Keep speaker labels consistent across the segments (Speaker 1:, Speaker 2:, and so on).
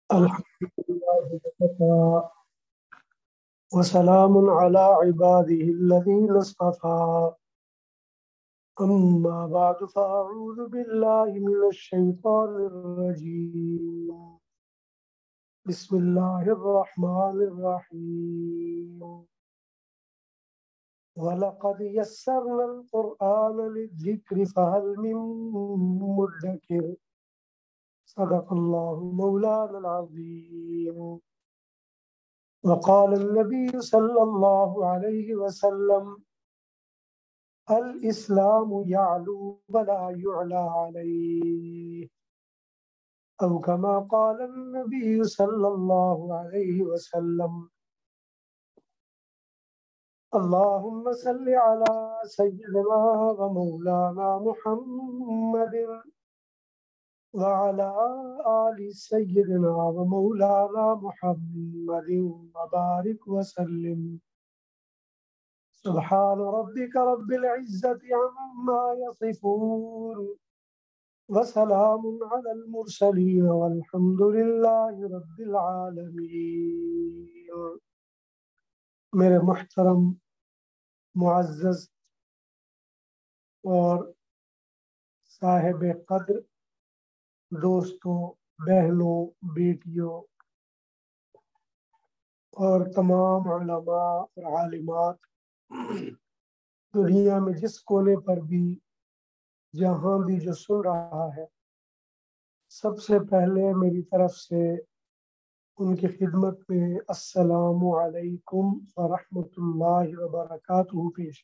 Speaker 1: الحمد لله وكفى وسلام على عباده الذين اصطفى أما بعد فأعوذ بالله من الشيطان الرجيم بسم الله الرحمن الرحيم ولقد يسرنا القرآن للذكر فهل من مدكر صدق الله مولانا العظيم. وقال النبي صلى الله عليه وسلم الإسلام يعلو ولا يعلى عليه، أو كما قال النبي صلى الله عليه وسلم. اللهم صل على سيدنا ومولانا محمد وعلى آل سيدنا ومولانا محمد وبارك وسلم. سبحان ربك رب العزة عما يصفون وسلام على المرسلين والحمد لله رب العالمين. میرے محترم معزز اور صاحب قدر دوستوں، بہنوں، بیٹیوں اور تمام علماء اور عالمات، دنیا میں جس کونے پر بھی جہاں بھی جو سن رہا ہے، سب سے پہلے میری طرف سے ان کی خدمت میں السلام علیکم ورحمۃ اللہ وبرکاتہ پیش.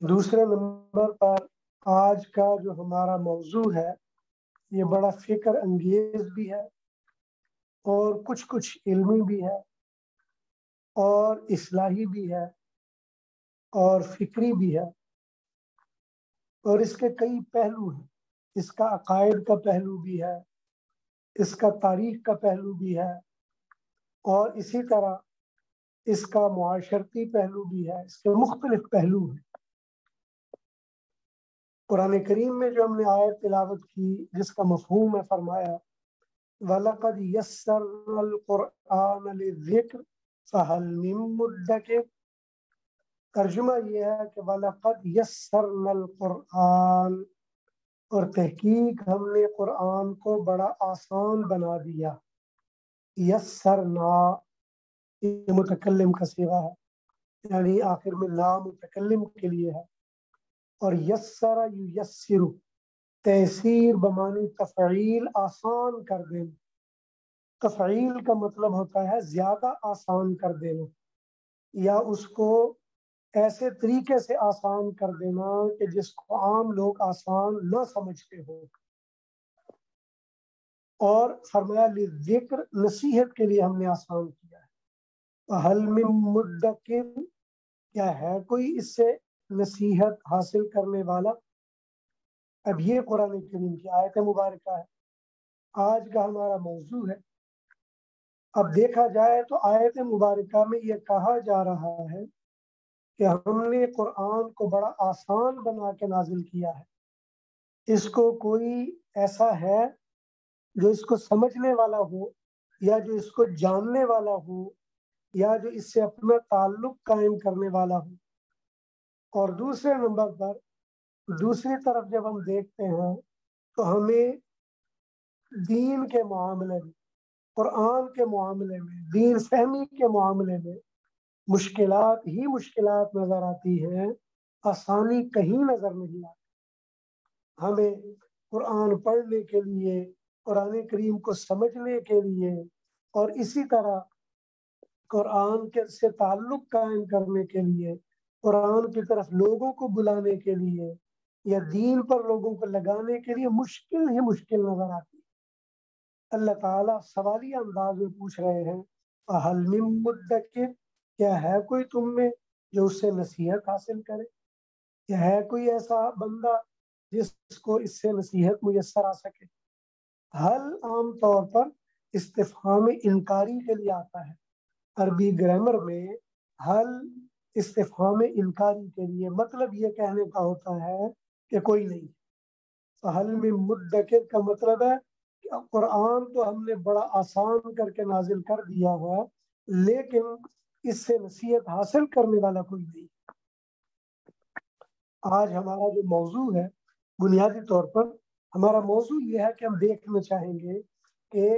Speaker 1: دوسرے نمبر پر آج کا جو ہمارا موضوع ہے یہ بڑا فکر انگیز بھی ہے اور کچھ علمی بھی ہے اور اصلاحی بھی ہے اور فکری بھی ہے، اور اس کے کئی پہلو ہیں. اس کا عقائد کا پہلو بھی ہے، اس کا تاریخ کا پہلو بھی ہے، اور اسی طرح اس کا معاشرتی پہلو بھی ہے. اس کے مختلف پہلو ہیں. قرآن کریم میں جو ہم نے آیت تلاوت کی جس کا مفہوم ہے، فرمایا وَلَقَدْ يَسَّرْنَا الْقُرْآنَ لِلذِّكْرِ فَهَلْ مِن مُّدَّكِرٍ. ترجمہ یہ ہے کہ وَلَقَدْ يَسَّرْنَا الْقُرْآنَ، اور تحقیق ہم نے قرآن کو بڑا آسان بنا دیا. یسرنا یہ متکلم کا صیغہ ہے، یعنی آخر میں لا متکلم کے لیے ہے. اور یسر یسر تیسیر بمانی تفعیل، آسان کر دینا. تفعیل کا مطلب ہوتا ہے زیادہ آسان کر دینا، یا اس کو ایسے طریقے سے آسان کر دینا کہ جس کو عام لوگ آسان نہ سمجھتے ہو. اور فرمایا للذکر، نصیحت کے لیے ہم نے آسان کیا ہے. حل من مدکر، کیا ہے کوئی اس سے نصیحت حاصل کرنے والا؟ اب یہ قرآن کریم کی آیت مبارکہ ہے، آج کا ہمارا موضوع ہے. اب دیکھا جائے تو آیت مبارکہ میں یہ کہا جا رہا ہے کہ ہم نے قرآن کو بڑا آسان بنا کے نازل کیا ہے. اس کو کوئی ایسا ہے جو اس کو سمجھنے والا ہو، یا جو اس کو جاننے والا ہو، یا جو اس سے اپنا تعلق قائم کرنے والا ہو. اور دوسرے نمبر پر دوسری طرف جب ہم دیکھتے ہیں تو ہمیں دین کے معاملے میں، قرآن کے معاملے میں، دین فہمی کے معاملے میں مشکلات ہی مشکلات نظر آتی ہیں، آسانی کہیں نظر نہیں آتی. ہمیں قرآن پڑھنے کے لیے، قرآن کریم کو سمجھنے کے لیے، اور اسی طرح قرآن کے سے تعلق قائم کرنے کے لیے، قرآن کی طرف لوگوں کو بلانے کے لیے، یا دین پر لوگوں کو لگانے کے لیے مشکل ہی مشکل نظر آتی ہے. اللہ تعالیٰ سوالیہ انداز میں پوچھ رہے ہیں فَهَلْ مِن مُّدَّكِرٍ، کیا ہے کوئی تم میں جو اس سے نصیحت حاصل کرے؟ کیا ہے کوئی ایسا بندہ جس کو اس سے نصیحت میسر آ سکے؟ حل عام طور پر استفہام انکاری کے لیے آتا ہے. عربی گرامر میں حل استفہام انکاری کے لیے مطلب یہ کہنے کا ہوتا ہے کہ کوئی نہیں. فَهَلْ مِن مُّدَّكِرٍ کا مطلب ہے قرآن تو ہم نے بڑا آسان کر کے نازل کر دیا ہے، لیکن اس سے نصیحت حاصل کرنے والا کوئی نہیں۔ آج ہمارا جو موضوع ہے، بنیادی طور پر ہمارا موضوع یہ ہے کہ ہم دیکھنا چاہیں گے کہ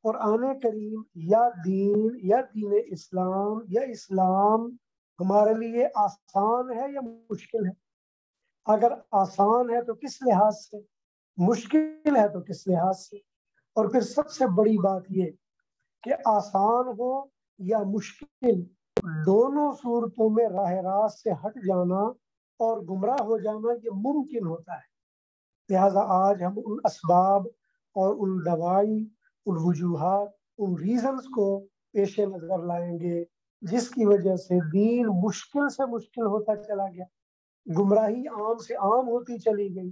Speaker 1: قرآن کریم یا دین اسلام یا اسلام ہمارے لیے آسان ہے یا مشکل ہے۔ اگر آسان ہے تو کس لحاظ سے، مشکل ہے تو کس لحاظ سے، اور پھر سب سے بڑی بات یہ کہ آسان ہو یا مشکل، دونوں صورتوں میں راہ راست سے ہٹ جانا اور گمراہ ہو جانا یہ ممکن ہوتا ہے۔ لہذا آج ہم ان اسباب اور ان دوائی، ان وجوہات، ان ریزنز کو پیش نظر لائیں گے جس کی وجہ سے دین مشکل سے مشکل ہوتا چلا گیا، گمراہی عام سے عام ہوتی چلی گئی،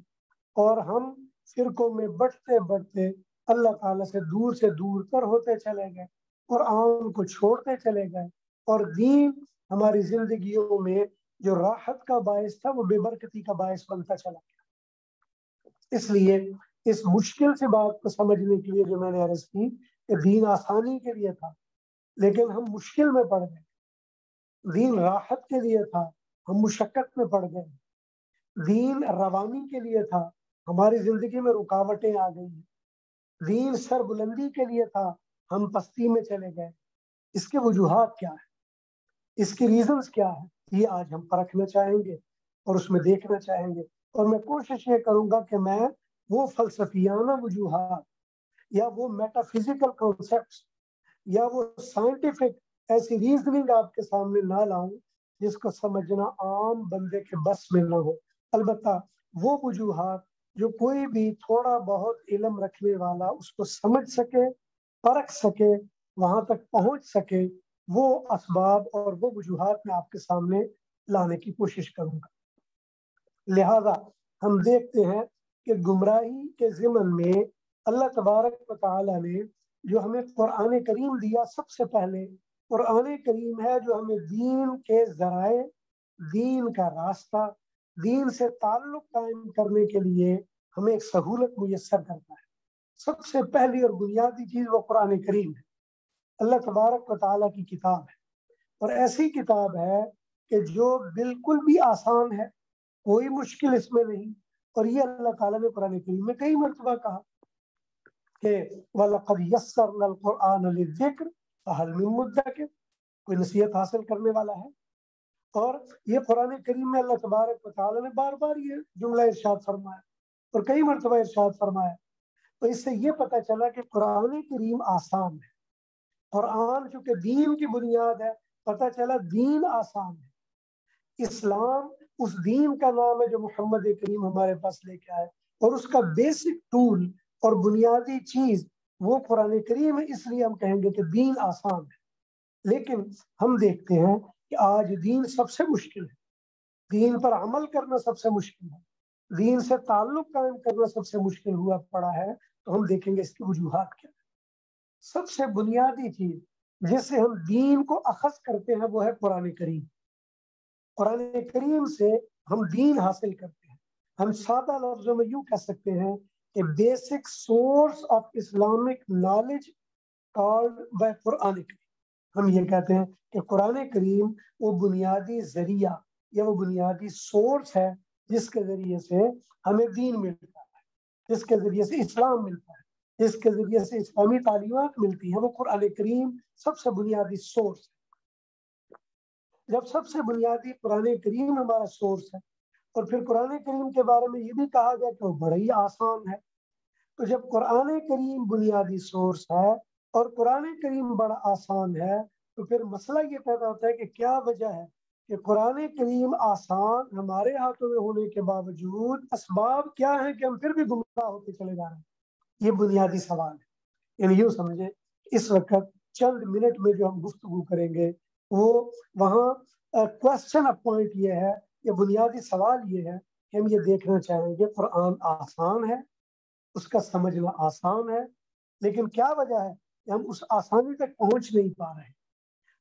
Speaker 1: اور ہم فرقوں میں بڑھتے بڑھتے اللہ تعالیٰ سے دور تر ہوتے چلے گئے، قرآن کو چھوڑتے چلے گئے، اور دین ہماری زندگیوں میں جو راحت کا باعث تھا وہ بے برکتی کا باعث بنتا چلا گیا۔ اس لیے اس مشکل سے بات کو سمجھنے کے لیے جو میں نے عرض کی کہ دین آسانی کے لیے تھا لیکن ہم مشکل میں پڑ گئے، دین راحت کے لیے تھا ہم مشقت میں پڑ گئے، دین روانی کے لیے تھا ہماری زندگی میں رکاوٹیں آ گئی ہیں، دین سر بلندی کے لیے تھا ہم پستی میں چلے گئے۔ اس کے وجوہات کیا ہے، اس کی ریزنز کیا ہے، یہ آج ہم پرکھنا چاہیں گے اور اس میں دیکھنا چاہیں گے، اور میں کوشش یہ کروں گا کہ میں وہ فلسفیانہ وجوہات یا وہ میٹافزیکل کانسیپٹس یا وہ سائنٹیفک ایسی ریزننگ آپ کے سامنے نہ لاؤں جس کو سمجھنا عام بندے کے بس میں نہ ہو۔ البتہ وہ وجوہات جو کوئی بھی تھوڑا بہت علم رکھنے والا اس کو سمجھ سکے، پرکھ سکے، وہاں تک پہنچ سکے، وہ اسباب اور وہ وجوہات میں آپ کے سامنے لانے کی کوشش کروں گا۔ لہذا ہم دیکھتے ہیں کہ گمراہی کے ضمن میں اللہ تبارک و تعالیٰ نے جو ہمیں قرآن کریم دیا، سب سے پہلے قرآن کریم ہے جو ہمیں دین کے ذرائع، دین کا راستہ، دین سے تعلق قائم کرنے کے لیے ہمیں ایک سہولت میسر کرتا ہے۔ سب سے پہلی اور بنیادی چیز وہ قرآن کریم ہے، اللہ تبارک و تعالیٰ کی کتاب ہے، اور ایسی کتاب ہے کہ جو بالکل بھی آسان ہے، کوئی مشکل اس میں نہیں، اور یہ اللہ تعالیٰ نے قرآن کریم میں کئی مرتبہ کہا کہ وَلَقَدْ يَسَّرْنَا الْقُرْآنَ لِلذِّكْرِ فَهَلْ مِن مُدَّكِرٍ، کوئی نصیحت حاصل کرنے والا ہے؟ اور یہ قرآن کریم میں اللہ تبارک و تعالیٰ نے بار بار یہ جملہ ارشاد فرمایا اور کئی مرتبہ ارشاد فرمایا، تو اس سے یہ پتہ چلا کہ قرآن کریم آسان ہے۔ قرآن چونکہ دین کی بنیاد ہے، پتہ چلا دین آسان ہے۔ اسلام اس دین کا نام ہے جو محمد کریم ہمارے پاس لے کے آئے، اور اس کا بیسک ٹول اور بنیادی چیز وہ قرآن کریم ہے، اس لیے ہم کہیں گے کہ دین آسان ہے۔ لیکن ہم دیکھتے ہیں کہ آج دین سب سے مشکل ہے، دین پر عمل کرنا سب سے مشکل ہے، دین سے تعلق قائم کرنا سب سے مشکل ہوا پڑا ہے۔ تو ہم دیکھیں گے اس کی وجوہات کیا ہے۔ سب سے بنیادی چیز جس سے ہم دین کو اخذ کرتے ہیں وہ ہے قرآن کریم۔ قرآن کریم سے ہم دین حاصل کرتے ہیں۔ ہم سادہ لفظوں میں یوں کہہ سکتے ہیں کہ basic source of Islamic knowledge called by قرآن کریم۔ ہم یہ کہتے ہیں کہ قرآن کریم وہ بنیادی ذریعہ یا وہ بنیادی سورس ہے جس کے ذریعے سے ہمیں دین ملتا ہے، جس کے ذریعے سے اسلام ملتا ہے، جس کے ذریعے سے اسلامی تعلیمات ملتی ہیں، وہ قرآن کریم سب سے بنیادی سورس ہے۔ جب سب سے بنیادی قرآن کریم ہمارا سورس ہے، اور پھر قرآن کریم کے بارے میں یہ بھی کہا گیا کہ وہ بڑا ہی آسان ہے، تو جب قرآن کریم بنیادی سورس ہے اور قرآن کریم بڑا آسان ہے، تو پھر مسئلہ یہ پیدا ہوتا ہے کہ کیا وجہ ہے کہ قرآن کریم آسان ہمارے ہاتھوں میں ہونے کے باوجود اسباب کیا ہیں کہ ہم پھر بھی گمراہ ہوتے چلے جا رہے ہیں؟ یہ بنیادی سوال ہے۔ یعنی یوں سمجھے اس وقت چند منٹ میں جو ہم گفتگو کریں گے وہ وہاں کوشچن آف پوائنٹ یہ ہے، یہ بنیادی سوال یہ ہے کہ ہم یہ دیکھنا چاہیں گے قرآن آسان ہے، اس کا سمجھنا آسان ہے، لیکن کیا وجہ ہے کہ ہم اس آسانی تک پہنچ نہیں پا رہے۔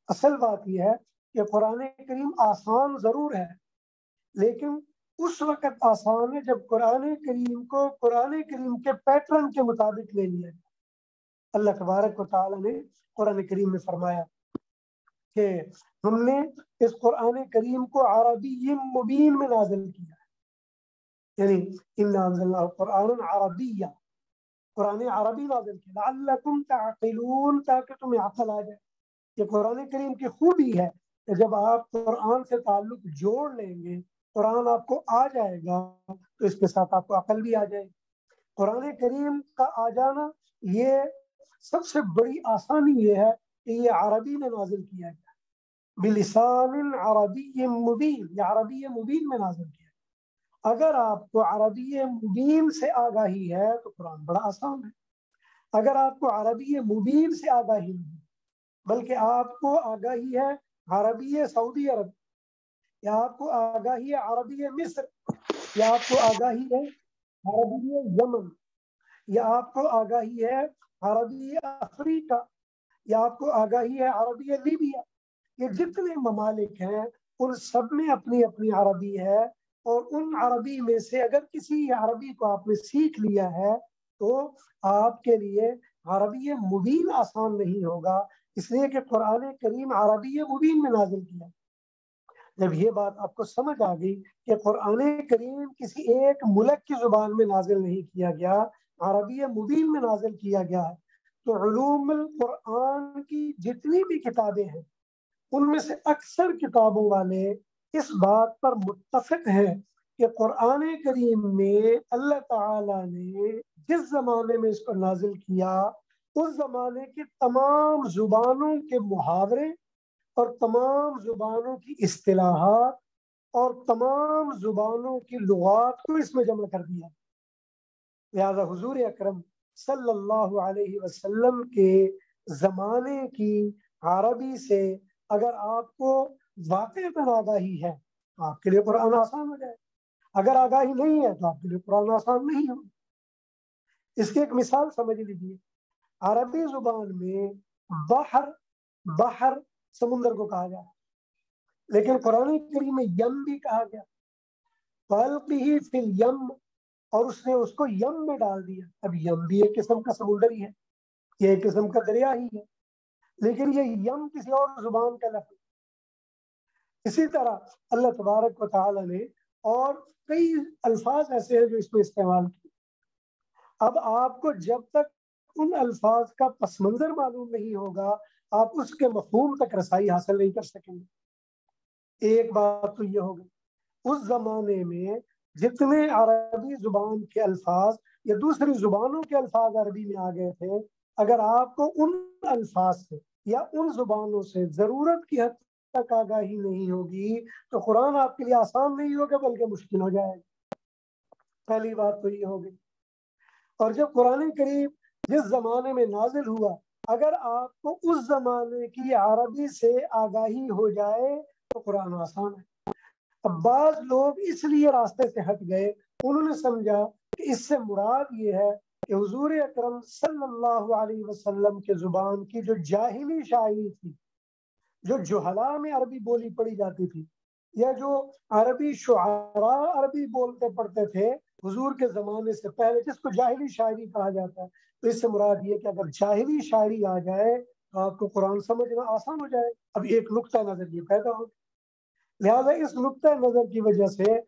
Speaker 1: اصل بات یہ ہے کہ قرآن کریم آسان ضرور ہے، لیکن اس وقت آسان ہے جب قرآن کریم کو قرآن کریم کے پیٹرن کے مطابق لے لیا جائے۔ اللہ تبارک و تعالی نے قرآن کریم میں فرمایا کہ ہم نے اس قرآن کریم کو عربی مبین میں نازل کیا ہے، یعنی انا انزلناہ قرآن عربیہ، قرآن عربی نازل کیا لعلکم تعقلون، تاکہ تمہیں عقل آ جائے۔ یہ قرآن کریم کی خوبی ہے کہ جب آپ قرآن سے تعلق جوڑ لیں گے، قرآن آپ کو آ جائے گا تو اس کے ساتھ آپ کو عقل بھی آ جائے گی۔ قرآن کریم کا آ جانا، یہ سب سے بڑی آسانی یہ ہے کہ یہ عربی میں نازل کیا گیا، بلسان عربی مبین، یہ عربی مبین میں نازل کیا۔ اگر آپ کو عربی مبین سے آگاہی ہے تو قرآن بڑا آسان ہے۔ اگر آپ کو عربی مبین سے آگاہی نہیں، بلکہ آپ کو آگاہی ہے عربی سعودی عرب، یا آپ کو آگاہی ہے عربی مصر، یا آپ کو آگاہی ہے عربی یمن، یا آپ کو آگاہی ہے عربی افریقہ، یا آپ کو آگاہی ہے عربی لیبیا، یہ جتنے ممالک ہیں ان سب میں اپنی اپنی عربی ہے، اور ان عربی میں سے اگر کسی عربی کو آپ نے سیکھ لیا ہے تو آپ کے لیے عربی مبین آسان نہیں ہوگا، اس لیے کہ قرآن کریم عربی مبین میں نازل کیا۔ جب یہ بات آپ کو سمجھ آ گئی کہ قرآن کریم کسی ایک ملک کی زبان میں نازل نہیں کیا گیا، عربی مبین میں نازل کیا گیا ہے، تو علوم القرآن کی جتنی بھی کتابیں ہیں ان میں سے اکثر کتابوں والے اس بات پر متفق ہیں کہ قرآن کریم میں اللہ تعالیٰ نے جس زمانے میں اس کو نازل کیا، اس زمانے کی تمام زبانوں کے محاورے اور تمام زبانوں کی اصطلاحات اور تمام زبانوں کی لغات کو اس میں جمع کر دیا۔ لہذا حضور اکرم صلی اللہ علیہ وسلم کے زمانے کی عربی سے اگر آپ کو واقعتاً آگاہی ہے تو آپ کے لیے قرآن آسان ہو جائے، اگر آگاہی نہیں ہے تو آپ کے لیے قرآن آسان نہیں ہو۔ اس کی ایک مثال سمجھ لیجیے، عربی زبان میں بحر سمندر کو کہا جاتا ہے، لیکن قرآن کریم میں یم بھی کہا گیا، فَأَلْقِهِ فِي الْيَمِّ، اور اس نے اس کو یم میں ڈال دیا۔ اب یم بھی ایک قسم کا سمندر ہی ہے، یہ ایک قسم کا دریا ہی ہے، لیکن یہ یم کسی اور زبان کا لفظ۔ اسی طرح اللہ تبارک و تعالی نے اور کئی الفاظ ایسے ہیں جو اس میں استعمال کیے۔ اب آپ کو جب تک ان الفاظ کا پس منظر معلوم نہیں ہوگا، آپ اس کے مفہوم تک رسائی حاصل نہیں کر سکیں گے۔ ایک بات تو یہ ہوگی، اس زمانے میں جتنے عربی زبان کے الفاظ یا دوسری زبانوں کے الفاظ عربی میں آ گئے تھے، اگر آپ کو ان الفاظ سے یا ان زبانوں سے ضرورت کی حد تک آگاہی نہیں ہوگی تو قرآن آپ کے لیے آسان نہیں ہوگا بلکہ مشکل ہو جائے گا۔ پہلی بات تو یہ ہوگی۔ اور جب قرآن کریم جس زمانے میں نازل ہوا، اگر آپ کو اس زمانے کی عربی سے آگاہی ہو جائے تو قرآن آسان ہے۔ اب بعض لوگ اس لیے راستے سے ہٹ گئے، انہوں نے سمجھا کہ اس سے مراد یہ ہے کہ حضور اکرم صلی اللہ علیہ وسلم کے زبان کی جو جاہلی شاعری تھی، جو جہلاء میں عربی بولی پڑھی جاتی تھی، یا جو عربی شعراء عربی بولتے پڑھتے تھے حضور کے زمانے سے پہلے، جس کو جاہلی شاعری کہا جاتا ہے، تو اس سے مراد یہ کہ اگر جاہلی شاعری آ جائے تو آپ کو قرآن سمجھنا آسان ہو جائے۔ اب ایک نقطہ نظر یہ پیدا ہو، لہذا اس نقطہ نظر کی وجہ سے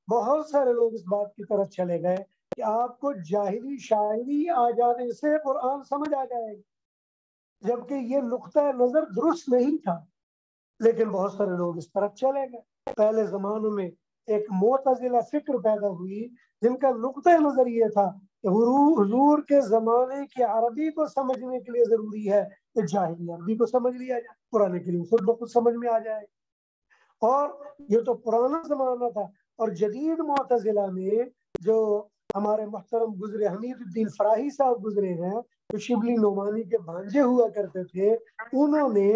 Speaker 1: بہت سارے لوگ اس بات کی طرف چلے گئے کہ آپ کو جاہلی شاعری آ جانے سے قرآن سمجھ آ جائے گا، جبکہ یہ نقطہ نظر درست نہیں تھا، لیکن بہت سارے لوگ اس طرف چلے گئے۔ پہلے زمانوں میں ایک معتزلہ فکر پیدا ہوئی جن کا نقطہ نظر یہ تھا کہ حضور کے زمانے کی عربی کو سمجھنے کے لیے ضروری ہے کہ جاہلی عربی کو سمجھ لیا جائے، قرآن کریم خود بخود سمجھ میں آ جائے۔ اور یہ تو پرانا زمانہ تھا، اور جدید معتزلہ میں جو ہمارے محترم گزرے حمید الدین فراہی صاحب گزرے ہیں، جو شبلی نعمانی کے بھانجے ہوا کرتے تھے، انہوں نے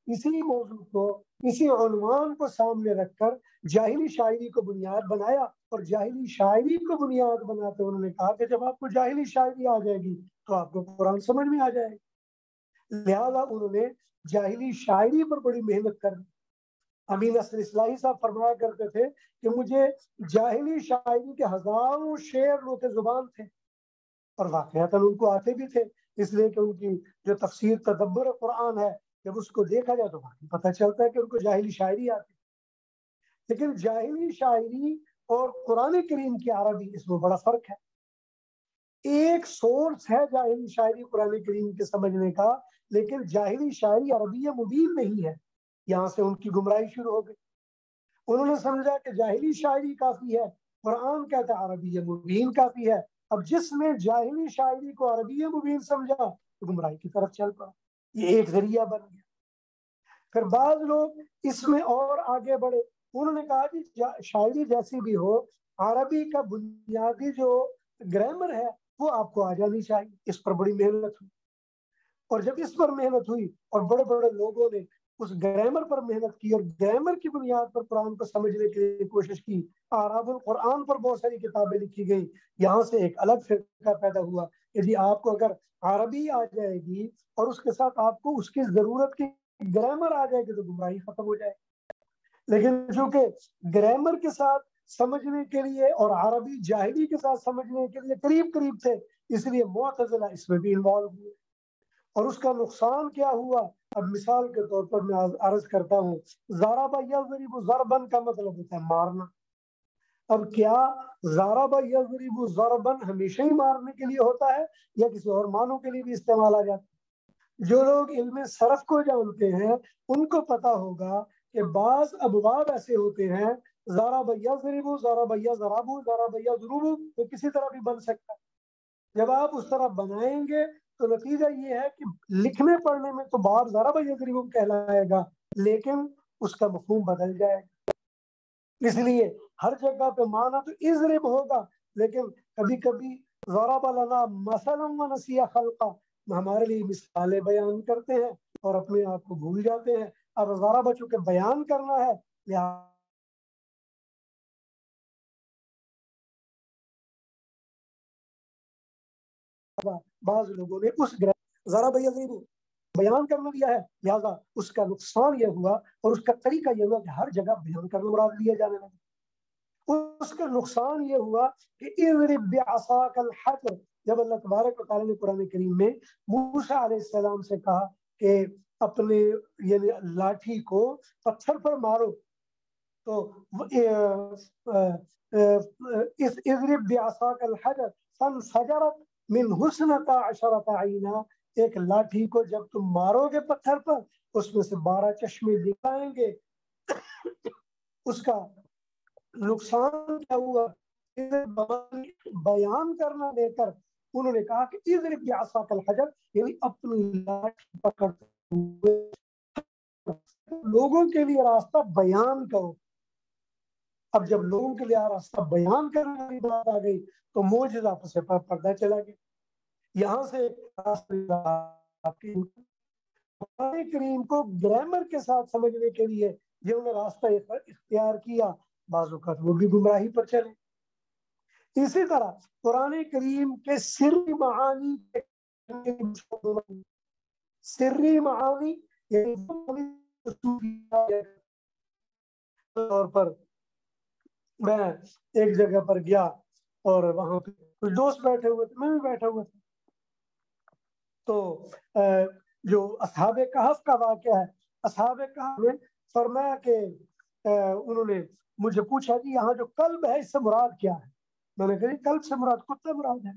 Speaker 1: اسی موضوع کو، اسی عنوان کو سامنے رکھ کر جاہلی شاعری کو بنیاد بنایا، اور جاہلی شاعری کو بنیاد بناتے انہوں نے کہا کہ جب آپ کو جاہلی شاعری آ جائے گی تو آپ کو قرآن سمجھ میں آ جائے گا۔ لہذا انہوں نے جاہلی شاعری پر بڑی محنت کر دی۔ امین نصر اصلاحی صاحب فرمایا کرتے تھے کہ مجھے جاہلی شاعری کے ہزاروں شعر لوتے زبان تھے، اور واقعتاً ان کو آتے بھی تھے، اس لیے کہ ان کی جو تفسیر تدبر قرآن ہے جب اس کو دیکھا جائے تو واقعی پتہ چلتا ہے کہ ان کو جاہلی شاعری آتی ہے۔ لیکن جاہلی شاعری اور قرآن کریم کی عربی، اس میں بڑا فرق ہے۔ ایک سورس ہے جاہلی شاعری قرآن کریم کے سمجھنے کا، لیکن جاہلی شاعری عربی مبین نہیں ہے۔ یہاں سے ان کی گمراہی شروع ہو گئی۔ انہوں نے سمجھا کہ جاہلی شاعری کافی ہے، قرآن کہتا ہے عربی مبین کافی ہے۔ اب جس نے جاہلی شاعری کو عربی مبین سمجھا تو گمراہی کی طرف چل پڑا، یہ ایک ذریعہ بن گیا۔ پھر بعض لوگ اس میں اور آگے بڑھے، انہوں نے کہا کہ شاعری جیسی بھی ہو، عربی کا بنیادی جو گرامر ہے وہ آپ کو آ جانی چاہیے۔ اس پر بڑی محنت ہوئی، اور جب اس پر محنت ہوئی اور بڑے بڑے لوگوں نے اس گرامر پر محنت کی اور گرامر کی بنیاد پر قرآن کو سمجھنے کی کوشش کی، اعراب القرآن پر بہت ساری کتابیں لکھی گئی۔ یہاں سے ایک الگ فرقہ پیدا ہوا کہ جی آپ کو اگر عربی آ جائے گی اور اس کے ساتھ آپ کو اس کی ضرورت کی گرامر آ جائے گی تو گمراہی ختم ہو جائے گی۔ لیکن چونکہ گرامر کے ساتھ سمجھنے کے لیے اور عربی جاہلی کے ساتھ سمجھنے کے لیے قریب قریب تھے، اس لیے معتزلہ اس میں بھی انوالو ہوئے۔ اور اس کا نقصان کیا ہوا؟ اب مثال کے طور پر میں عرض کرتا ہوں، ضرب یضرب ضربن کا مطلب ہوتا ہے مارنا۔ اب کیا ضرب یضرب ضربن ہمیشہ ہی مارنے کے لیے ہوتا ہے یا کسی اور معنوں کے لیے بھی استعمال آ جاتا ہے؟ جو لوگ علم صرف کو جانتے ہیں ان کو پتا ہوگا کہ بعض ابواب ایسے ہوتے ہیں، ضرب یضرب ضرب یضرب ضرب یضرب تو کسی طرح بھی بن سکتا ہے۔ جب آپ اس طرح بنائیں گے تو نتیجہ یہ ہے کہ لکھنے پڑھنے میں تو باب ضرب یضرب کہلائے گا، لیکن اس کا مفہوم بدل جائے گا۔ اس لیے ہر جگہ پہ معنی تو اضرب ہوگا، لیکن کبھی کبھی ضرب لنا مثلا ونسی خلقا، ہمارے لیے مثالیں بیان کرتے ہیں اور اپنے آپ کو بھول جاتے ہیں۔ اب ضرب چونکہ بیان کرنا ہے، لہٰذا بعض لوگوں نے اس ضرب یضرب بیان کرنا دیا ہے، لہٰذا اس کا نقصان یہ ہوا اور اس کا طریقہ یہ ہوا کہ ہر جگہ بیان کرنا مراد لیا جانے لگا۔ اس کا نقصان یہ ہوا کہ اضرب بعصاک الحجر، جب اللہ تبارک و تعالیٰ نے قرآن کریم میں موسیٰ علیہ السلام سے کہا کہ اپنے یعنی لاٹھی کو پتھر پر مارو، تو اضرب بعصاک الحجر فانفجرت من حسنتا عشرۃ عینا، ایک لاٹھی کو جب تم مارو گے پتھر پر اس میں سے 12 چشمے نکلائیں گے۔ اس کا نقصان کیا ہوا؟ بیان کرنا لے کر انہوں نے کہا کہ اضرب بعصاک الحجر، یعنی اپنی لاٹھی پکڑتے ہوئے لوگوں کے لیے راستہ بیان کرو۔ اب جب لوگوں کے لیے راستہ بیان کرنے کی بات آ گئی تو معجزہ سے پردہ چلا گیا۔ یہاں سے قرآن کریم کو گرامر کے ساتھ سمجھنے کے لیے جنہوں نے راستہ اختیار کیا، بعض اوقات وہ بھی گمراہی پر چلے۔ اسی طرح قرآن کریم کے سری معانی طور پر میں ایک جگہ پر گیا اور وہاں پہ کچھ دوست بیٹھے ہوئے تھے، میں بھی بیٹھا ہوا تھا، تو جو اصحاب کہف کا واقعہ ہے، اصحاب کہف نے فرمایا کہ انہوں نے مجھے پوچھا کہ یہاں جو کلب ہے اس سے مراد کیا ہے؟ میں نے کہا کلب سے مراد کتا مراد ہے۔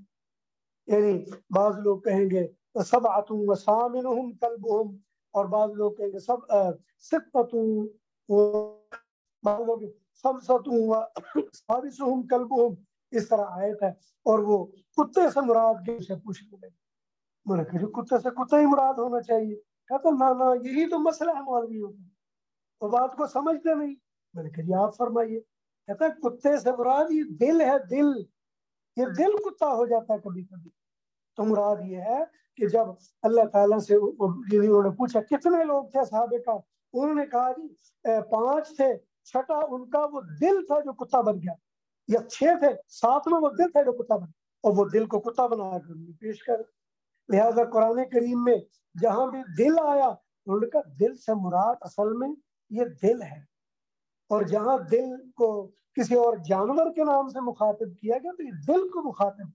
Speaker 1: یعنی بعض لوگ کہیں گے سبعۃ وثامنہم کلبہم، اور بعض لوگ کہیں گے ستۃ، بعض لوگ خمسۃ وسادسہم کلبہم، اس طرح آیت ہے، اور وہ کتے سے مراد کے سے پوچھنے لگے۔ میں نے کہا کتے سے کتا ہی مراد ہونا چاہیے۔ کہتا نہ یہی تو مسئلہ ہے مولویوں کا، وہ بات کو سمجھتے نہیں۔ میں نے کہا آپ فرمائیے۔ کہتا ہے کتے سے مراد یہ دل ہے، دل، یہ دل کتا ہو جاتا ہے کبھی کبھی۔ تو مراد یہ ہے کہ جب اللہ تعالیٰ سے انہوں نے پوچھا کتنے لوگ تھے صحابہ کا، انہوں نے کہا جی 5 تھے، 6 ان کا وہ دل تھا جو کتا بن گیا، یا 6 تھے 7 میں وہ دل تھا جو کتا بن گیا، اور وہ دل کو کتا بنا کر پیش کر۔ لہذا قرآن کریم میں جہاں بھی دل آیا انہوں نے کہا دل سے مراد اصل میں یہ دل ہے، اور جہاں دل کو کسی اور جانور کے نام سے مخاطب کیا گیا تو دل کو مخاطب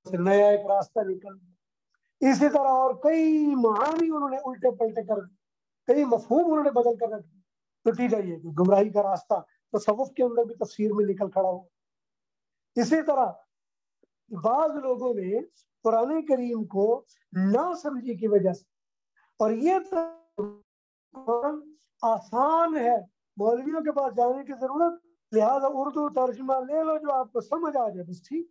Speaker 1: کیا، نیا ایک راستہ نکل گیا۔ اسی طرح اور کئی معانی انہوں نے الٹے پلٹے کر دی، کئی مفہوم انہوں نے بدل کر رکھ دی۔ نتیجہ یہ کہ گمراہی کا راستہ تصوف کے اندر بھی تفسیر میں نکل کھڑا ہو۔ اسی طرح بعض لوگوں نے قرآن کریم کو نہ سمجھی کی وجہ سے، اور یہ قرآن آسان ہے، مولویوں کے پاس جانے کی ضرورت، لہذا اردو ترجمہ لے لو جو آپ کو سمجھ آ جائے بس ٹھیک۔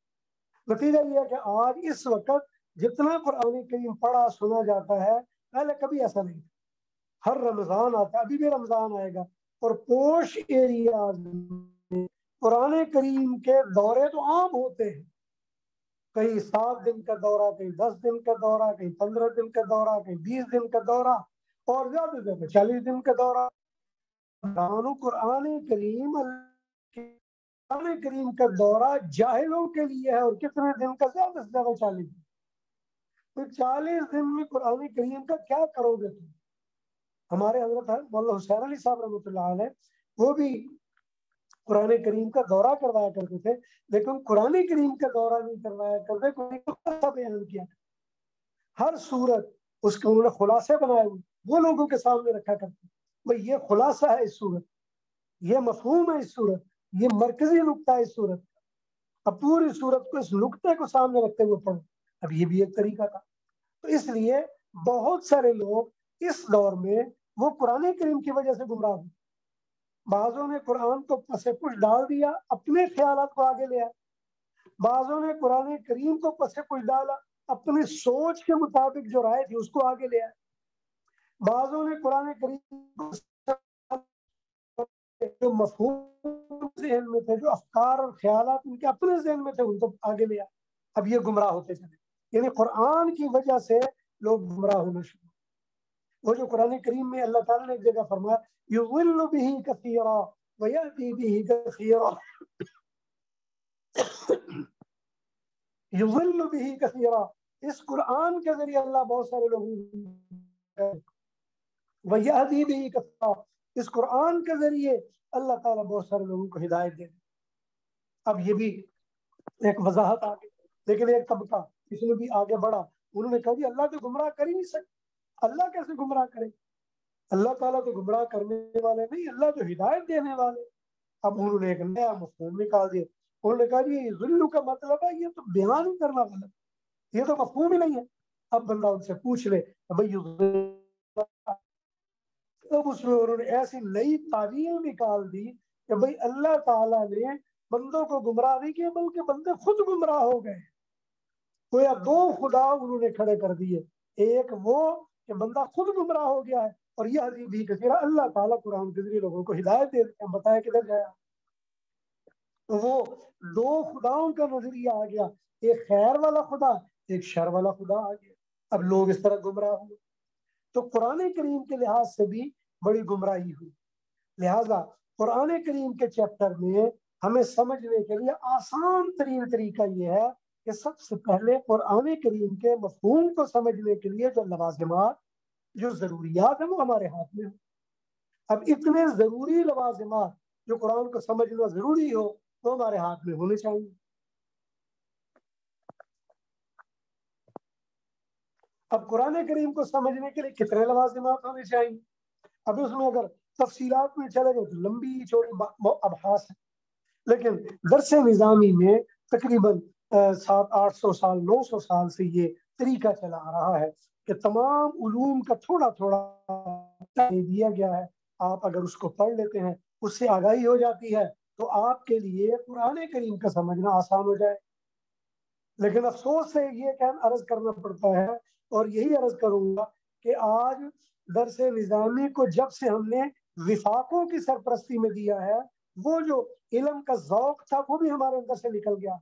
Speaker 1: نتیجہ یہ ہے کہ آج اس وقت جتنا قرآن کریم پڑھا سنا جاتا ہے، پہلے کبھی ایسا نہیں تھا۔ ہر رمضان آتا ہے، ابھی بھی رمضان آئے گا، اور پوش ایریاز میں قرآن کریم کے دورے تو عام ہوتے ہیں، کہیں 7 دن کا دورہ، کہیں 10 دن کا دورہ، کہیں 15 دن کا دورہ، کہیں 20 دن کا دورہ، اور زیادہ سے زیادہ 40 دن کا دورہ۔ قرآن کریم کا دورہ جاہلوں کے لیے ہے، اور کتنے دن کا؟ زیادہ سے زیادہ 40 دن۔ تو 40 دن میں قرآن کریم کا کیا کرو گے تم؟ ہمارے حضرت مولانا حسین علی صاحب رحمۃ اللہ علیہ وہ بھی قرآن کریم کا دورہ کروایا کرتے تھے، لیکن قرآن کریم کا دورہ نہیں کروایا کرتے، خلاصہ بیان کیا، ہر صورت اس کے انہوں نے خلاصے بنائے ہوئے وہ لوگوں کے سامنے رکھا کرتے، بھائی یہ خلاصہ ہے اس صورت، یہ مفہوم ہے اس صورت، یہ مرکزی نقطہ ہے اس صورت، اب پوری صورت کو اس نقطے کو سامنے رکھتے ہوئے پڑھو۔ اب یہ بھی ایک طریقہ تھا۔ تو اس لیے بہت سارے لوگ اس دور میں وہ قرآن کریم کی وجہ سے گمراہ ہوئے۔ بعضوں نے قرآن کو پس پش ڈال دیا، اپنے خیالات کو آگے لے آئے، بعضوں نے قرآن کریم کو پس پش ڈالا، اپنی سوچ کے مطابق جو رائے تھی اس کو آگے لے آئے، بعضوں نے قرآن کریم کو جو مفہوم ذہن میں تھے، جو افکار اور خیالات ان کے اپنے ذہن میں تھے، ان کو آگے لیا۔ اب یہ گمراہ ہوتے چلے، یعنی قرآن کی وجہ سے لوگ گمراہ ہونا شروع۔ وہ جو قرآن کریم میں اللہ تعالیٰ نے ایک جگہ فرمایا یضل بہ کثیرا ویہدی بہ کثیرا، یضل بہ کثیرا، اس قرآن کے ذریعے اللہ بہت سارے لوگوں ویہدی بہ کثیرا، اس قرآن کے ذریعے اللہ تعالیٰ بہت سارے لوگوں کو ہدایت دے۔ اب یہ بھی ایک وضاحت آ گئی، لیکن ایک طبقہ اس میں بھی آگے بڑھا، انہوں نے کہا جی اللہ تو گمراہ کر ہی نہیں سکتے، اللہ کیسے گمراہ کرے؟ اللہ تعالیٰ تو گمراہ کرنے والے نہیں، اللہ تو ہدایت دینے والے۔ اب انہوں نے ایک نیا مفہوم نکال دیا، انہوں نے کہا جی ذل کا مطلب ہے یہ تو بیان ہی کرنا غلط، یہ تو مفہوم ہی نہیں ہے۔ اب بندہ ان سے پوچھ لے بھائی، اب اس میں انہوں نے ایسی نئی تعویل نکال دی کہ بھائی اللہ تعالیٰ نے بندوں کو گمراہ نہیں کیا، بلکہ بندے خود گمراہ ہو گئے۔ گویا 2 خدا انہوں نے کھڑے کر دیے، ایک وہ کہ بندہ خود گمراہ ہو گیا ہے، اور یہ حدیث بھی کہ اللہ تعالیٰ قرآن کے ذریعے لوگوں کو ہدایت دے دیتے ہیں، بتایا کدھر گیا؟ تو وہ 2 خداؤں کا نظریہ آ گیا، ایک خیر والا خدا، ایک شر والا خدا آ گیا۔ اب لوگ اس طرح گمراہ ہوئے، تو قرآن کریم کے لحاظ سے بھی بڑی گمراہی ہوئی۔ لہذا قرآن کریم کے چیپٹر میں ہمیں سمجھنے کے لیے آسان ترین طریقہ یہ ہے کہ سب سے پہلے قرآن کریم کے مفہوم کو سمجھنے کے لیے جو لوازمات، جو ضروریات ہیں وہ ہمارے ہاتھ میں ہوں۔ اب اتنے ضروری لوازمات جو قرآن کو سمجھنا ضروری ہو وہ ہمارے ہاتھ میں ہونے چاہیے۔ اب قرآن کریم کو سمجھنے کے لیے کتنے لوازمات ہونے چاہیے؟ اب اس میں اگر تفصیلات میں چلے گئے تو لمبی چوڑی ابحاث ہے، لیکن درس نظامی میں تقریباً 700-800 سال 900 سال سے یہ طریقہ چلا آ رہا ہے کہ تمام علوم کا تھوڑا تھوڑا دیا گیا ہے، آپ اگر اس کو پڑھ لیتے ہیں، اس سے آگاہی ہو جاتی ہے، تو آپ کے لیے قرآن کریم کا سمجھنا آسان ہو جائے۔ لیکن افسوس سے یہ عرض کرنا پڑتا ہے، اور یہی عرض کروں گا کہ آج درس نظامی کو جب سے ہم نے وفاقوں کی سرپرستی میں دیا ہے، وہ جو علم کا ذوق تھا وہ بھی ہمارے اندر سے نکل گیا۔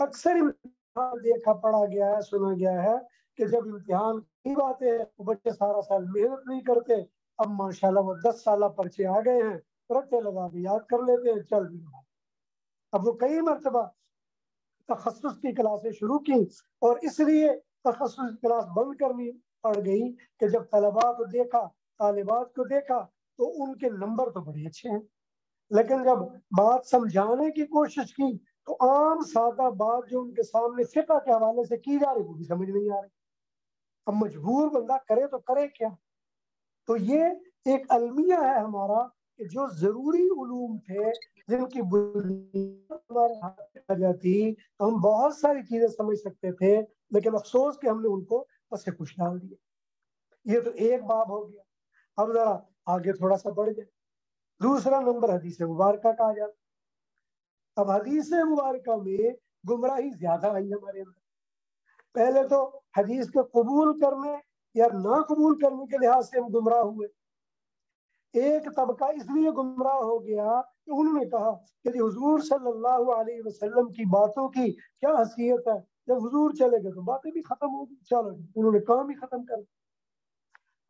Speaker 1: اکثر امتحان دیکھا پڑھا گیا ہے، سنا گیا ہے کہ جب امتحان کی بات ہے وہ بچے سارا سال محنت نہیں کرتے، اب ماشاءاللہ وہ 10 سالہ پرچے آ گئے ہیں، رٹے لگا کے یاد کر لیتے ہیں، چل بھی۔ اب وہ کئی مرتبہ تخصص کی کلاسیں شروع کی، اور اس لیے تخصص کی کلاس بند کرنی پڑ گئی کہ جب طلباء کو دیکھا، طالبات کو دیکھا، تو ان کے نمبر تو بڑے اچھے ہیں، لیکن جب بات سمجھانے کی کوشش کی تو عام سادہ بات جو ان کے سامنے فقہ کے حوالے سے کی جا رہی وہ بھی سمجھ نہیں آ رہی. اب مجبور بندہ کرے تو کرے کیا. تو یہ ایک المیہ ہے ہمارا کہ جو ضروری علوم تھے جن کی بنیاد ہمارے ہاتھ میں آ جاتی تو ہم بہت ساری چیزیں سمجھ سکتے تھے, لیکن افسوس کہ ہم نے ان کو پس پش ڈال دیا. یہ تو ایک باب ہو گیا. اب ذرا آگے تھوڑا سا بڑھ جائے. دوسرا نمبر حدیث مبارکہ کا آ جاتا. اب حدیث مبارکہ میں گمراہی زیادہ آئی ہمارے اندر. پہلے تو حدیث کو قبول کرنے یا نہ قبول کرنے کے لحاظ سے ہم گمراہ ہوئے. ایک طبقہ اس لیے گمراہ ہو گیا کہ انہوں نے کہا کہ حضور صلی اللہ علیہ وسلم کی باتوں کی کیا حیثیت ہے, جب حضور چلے گئے تو باتیں بھی ختم ہو گئی, چلو انہوں نے کام ہی ختم کر دیا.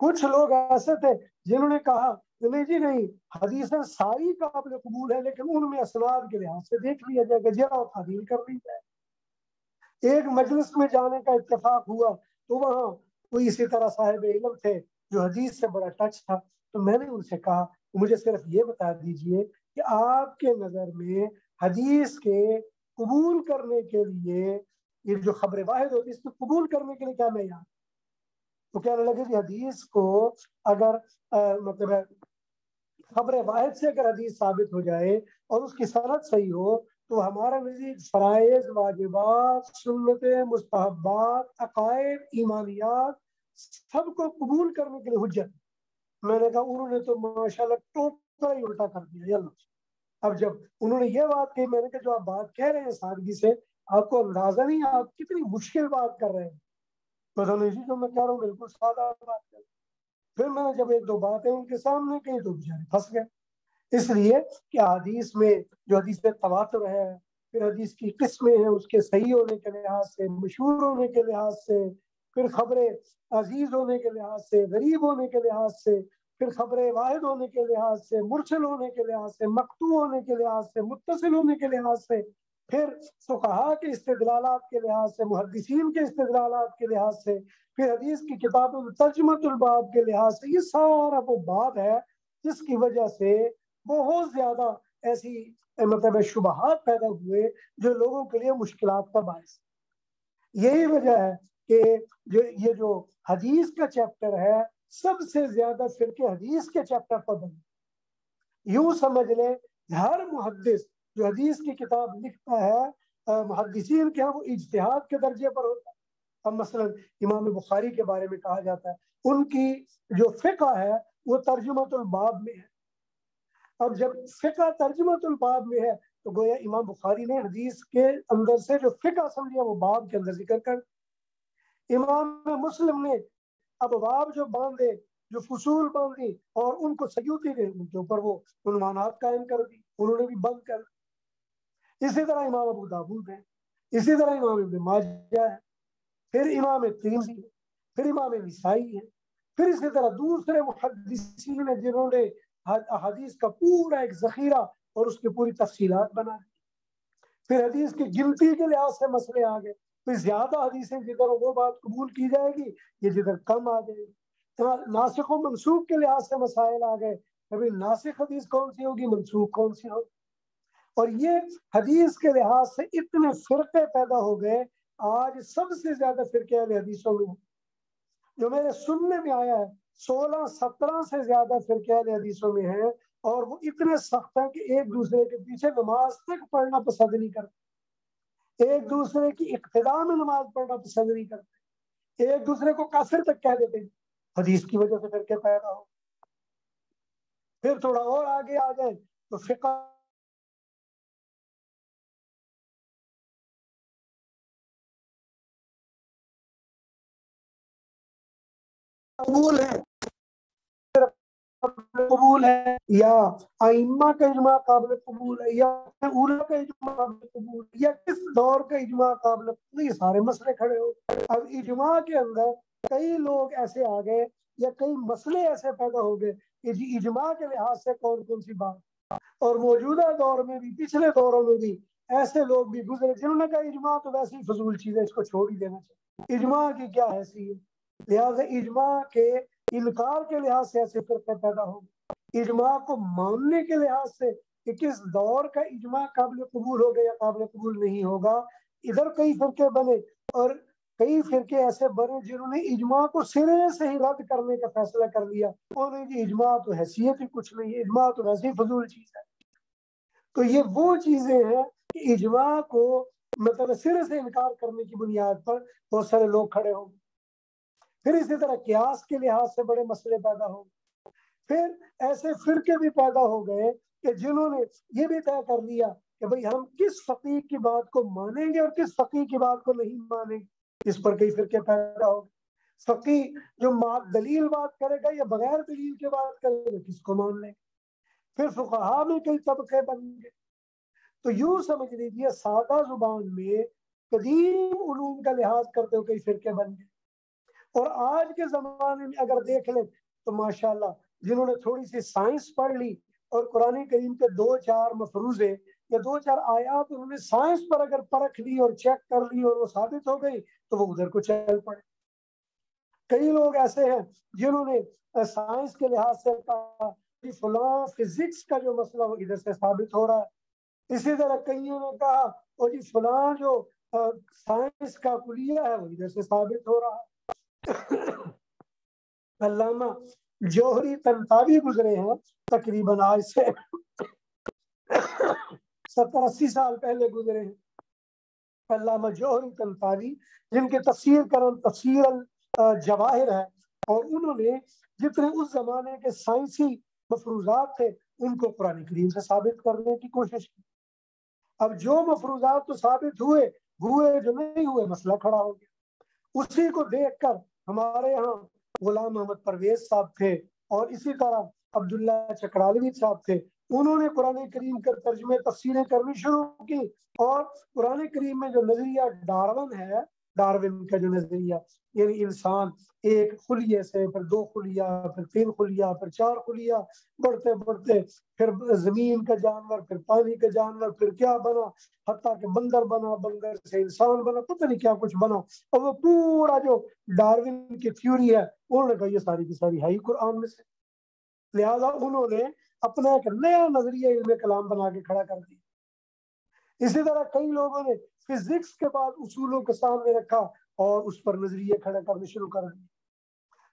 Speaker 1: کچھ لوگ ایسے تھے جنہوں نے کہا کہ نہیں جی نہیں, حدیثیں ساری قابل قبول ہے لیکن ان میں اسناد کے لحاظ سے دیکھ لیا جائے کہ جرا تعدیل کر لی جائے. ایک مجلس میں جانے کا اتفاق ہوا تو وہاں کوئی اسی طرح صاحب علم تھے جو حدیث سے بڑا ٹچ تھا, تو میں نے ان سے کہا مجھے صرف یہ بتا دیجئے کہ آپ کے نظر میں حدیث کے قبول کرنے کے لیے یہ جو خبر واحد ہوتی ہے اس کو قبول کرنے کے لیے کیا معیار. تو کہنے لگے کہ حدیث کو اگر مطلب خبر واحد سے اگر حدیث ثابت ہو جائے اور اس کی سند صحیح ہو تو ہمارا نزدیک فرائض, واجبات, سنتیں, مستحبات, عقائد, ایمانیات سب کو قبول کرنے کے لیے حجت. میں نے کہا انہوں نے تو ماشاءاللہ ٹوٹا ہی الٹا کر دیا. اب جب انہوں نے یہ بات کہی میں نے کہا جو آپ بات کہہ رہے ہیں سادگی سے آپ کو اندازہ نہیں آپ کتنی مشکل بات کر رہے ہیں. تو نہیں جی جو میں کہہ رہا ہوں بالکل سادہ بات کر. پھر میں نے جب ایک دو باتیں ان کے سامنے کہی تو بیچارے پھنس گئے. اس لیے کہ حدیث میں جو حدیث تواتر ہے, پھر حدیث کی قسمیں ہیں اس کے صحیح ہونے کے لحاظ سے, مشہور ہونے کے لحاظ سے, پھر خبریں عزیز ہونے کے لحاظ سے, غریب ہونے کے لحاظ سے, پھر خبریں واحد ہونے کے لحاظ سے, مرسل ہونے کے لحاظ سے, مقطوع ہونے کے لحاظ سے, متصل ہونے کے لحاظ سے, پھر فقہاء کے استدلالات کے لحاظ سے, محدثین کے استدلالات کے لحاظ سے, پھر حدیث کی کتاب ترجمۃ الباب کے لحاظ سے. یہ سارا وہ باب ہے جس کی وجہ سے بہت زیادہ ایسی مطلب شبہات پیدا ہوئے جو لوگوں کے لیے مشکلات کا باعث. یہی وجہ ہے کہ یہ جو حدیث کا چیپٹر ہے سب سے زیادہ فرقے حدیث کے چیپٹر پر بنے. یوں سمجھ لیں ہر محدث جو حدیث کی کتاب لکھتا ہے محدثین کے وہ اجتہاد کے درجے پر ہوتا ہے. اب مثلا امام بخاری کے بارے میں کہا جاتا ہے ان کی جو فقہ ہے وہ ترجمۃ الباب میں ہے. اب جب فقہ ترجمۃ الباب میں ہے تو گویا امام بخاری نے حدیث کے اندر سے جو فقہ سمجھا وہ باب کے اندر ذکر کر. امام مسلم نے ابواب جو باندھے, جو فصول باندھی اور ان کو سیوطی نے ان کے اوپر وہ عنوانات قائم کر دی, انہوں نے بھی بند کر. اسی طرح امام ابو داؤد ہے, اسی طرح امام ابن ماجہ ہے, پھر امام ترمذی ہے, پھر امام نسائی ہے, پھر اسی طرح دوسرے محدثین ہیں جنہوں نے حدیث کا پورا ایک ذخیرہ اور اس کی پوری تفصیلات بنا دی. پھر حدیث کی گنتی کے لحاظ سے مسئلے آ گئے, پھر زیادہ حدیثیں جدھر وہ بات قبول کی جائے گی یہ جدھر کم آ جائے گی. ناسخ و منسوخ کے لحاظ سے مسائل آ گئے, کبھی ناسخ حدیث کون سی ہوگی, منسوخ کون سی ہوگی. اور یہ حدیث کے لحاظ سے اتنے فرقے پیدا ہو گئے. آج سب سے زیادہ فرقے اہل حدیثوں میں جو میرے سننے میں آیا ہے 16-17 سے زیادہ فرقے اہل حدیثوں میں ہیں, اور وہ اتنے سخت ہیں کہ ایک دوسرے کے پیچھے نماز تک پڑھنا پسند نہیں کرتے, ایک دوسرے کی اقتداء میں نماز پڑھنا پسند نہیں کرتے, ایک دوسرے کو کافر تک کہہ دیتے ہیں. حدیث کی وجہ سے فرقے پیدا ہو. پھر تھوڑا اور آگے آ جائے تو فقہ قبول ہے یا ائمہ کا اجماع قابل قبول ہے یا اولیاء کا اجماع قابل قبول ہے یا کس دور کا اجماع قابل قبول, یہ سارے مسئلے کھڑے ہو. اب اجماع کے اندر کئی لوگ ایسے آ گئے یا کئی مسئلے ایسے پیدا ہو گئے کہ جی اجماع کے لحاظ سے کون کون سی بات. اور موجودہ دور میں بھی پچھلے دوروں میں بھی ایسے لوگ بھی گزرے جنہوں نے کہا اجماع تو ویسے ہی فضول چیز ہے, اس کو چھوڑ ہی دینا چاہیے, اجماع کی کیا حیثیت. لہٰذا اجماع کے انکار کے لحاظ سے ایسے فرقے پیدا ہو گئے, اجماع کو ماننے کے لحاظ سے کہ کس دور کا اجماع قابل قبول ہوگا یا قابل قبول نہیں ہوگا. ادھر کئی فرقے بنے اور کئی فرقے ایسے بنے جنہوں نے اجماع کو سرے سے ہی رد کرنے کا فیصلہ کر لیا. انہوں نے جی اجماع تو حیثیت ہی کچھ نہیں ہے، اجماع تو ویسے ہی فضول چیز ہے. تو یہ وہ چیزیں ہیں کہ اجماع کو مطلب سرے سے انکار کرنے کی بنیاد پر بہت سارے لوگ کھڑے ہوں. پھر اسی طرح قیاس کے لحاظ سے بڑے مسئلے پیدا ہوں. پھر ایسے فرقے بھی پیدا ہو گئے کہ جنہوں نے یہ بھی طے کر لیا کہ بھئی ہم کس فقیہ کی بات کو مانیں گے اور کس فقیہ کی بات کو نہیں مانیں گے. اس پر کئی فرقے پیدا ہو گئے. فقیہ جو دلیل بات کرے گا یا بغیر دلیل کے بات کرے گا کس کو مان لیں. پھر فقہا میں کئی طبقے بن گئے. تو یوں سمجھ لیجیے سادہ زبان میں قدیم علوم کا لحاظ کرتے ہوئے کئی فرقے بن گئے. اور آج کے زمانے میں اگر دیکھ لیں تو ماشاءاللہ جنہوں نے تھوڑی سی سائنس پڑھ لی اور قرآن کریم کے 2-4 مفروضے یا 2-4 آیات انہوں نے سائنس پر اگر پرکھ لی اور چیک کر لی اور وہ ثابت ہو گئی تو وہ ادھر کو چل پڑے. کئی لوگ ایسے ہیں جنہوں نے سائنس کے لحاظ سے کہا کہ فلاں فزکس کا جو مسئلہ وہ ادھر سے ثابت ہو رہا ہے. اسی طرح کئیوں نے کہا اور جی فلاں جو سائنس کا کلیہ ہے وہ ادھر سے ثابت ہو رہا ہے. علامہ جوہری طنطاوی گزرے ہیں تقریباً آج سے 70-80 سال پہلے گزرے ہیں. علامہ جوہری طنطاوی جن کے تفسیر کرم تفسیر الجواہر ہے اور انہوں نے جتنے اس زمانے کے سائنسی مفروضات تھے ان کو قرآن کریم سے ثابت کرنے کی کوشش کی. اب جو مفروضات تو ثابت ہوئے جو نہیں ہوئے مسئلہ کھڑا ہو گیا. اسی کو دیکھ کر ہمارے یہاں غلام محمد پرویز صاحب تھے اور اسی طرح عبداللہ چکرالوی صاحب تھے. انہوں نے قرآن کریم کے ترجمے تفسیریں کرنی شروع کی اور قرآن کریم میں جو نظریہ ڈارون کا جو نظریہ یعنی انسان ایک خلیے سے پھر 2 خلیہ پھر 3 خلیہ پھر 4 خلیہ بڑھتے بڑھتے پھر زمین کا جانور پھر پانی کا جانور پھر کیا بنا حتیٰ کہ بندر بنا، بندر سے انسان بنا، پتہ نہیں کیا کچھ بنا. اور وہ پورا جو ڈارون کی تھیوری ہے انہوں نے کہا یہ ساری کی ساری ہے ہی قرآن میں سے. لہذا انہوں نے اپنا ایک نیا نظریہ علم کلام بنا کے کھڑا کر دیا. اسی طرح کئی لوگوں نے فزکس کے بعد اصولوں کے سامنے رکھا اور اس پر نظریے کھڑے کرنے شروع کر دیے.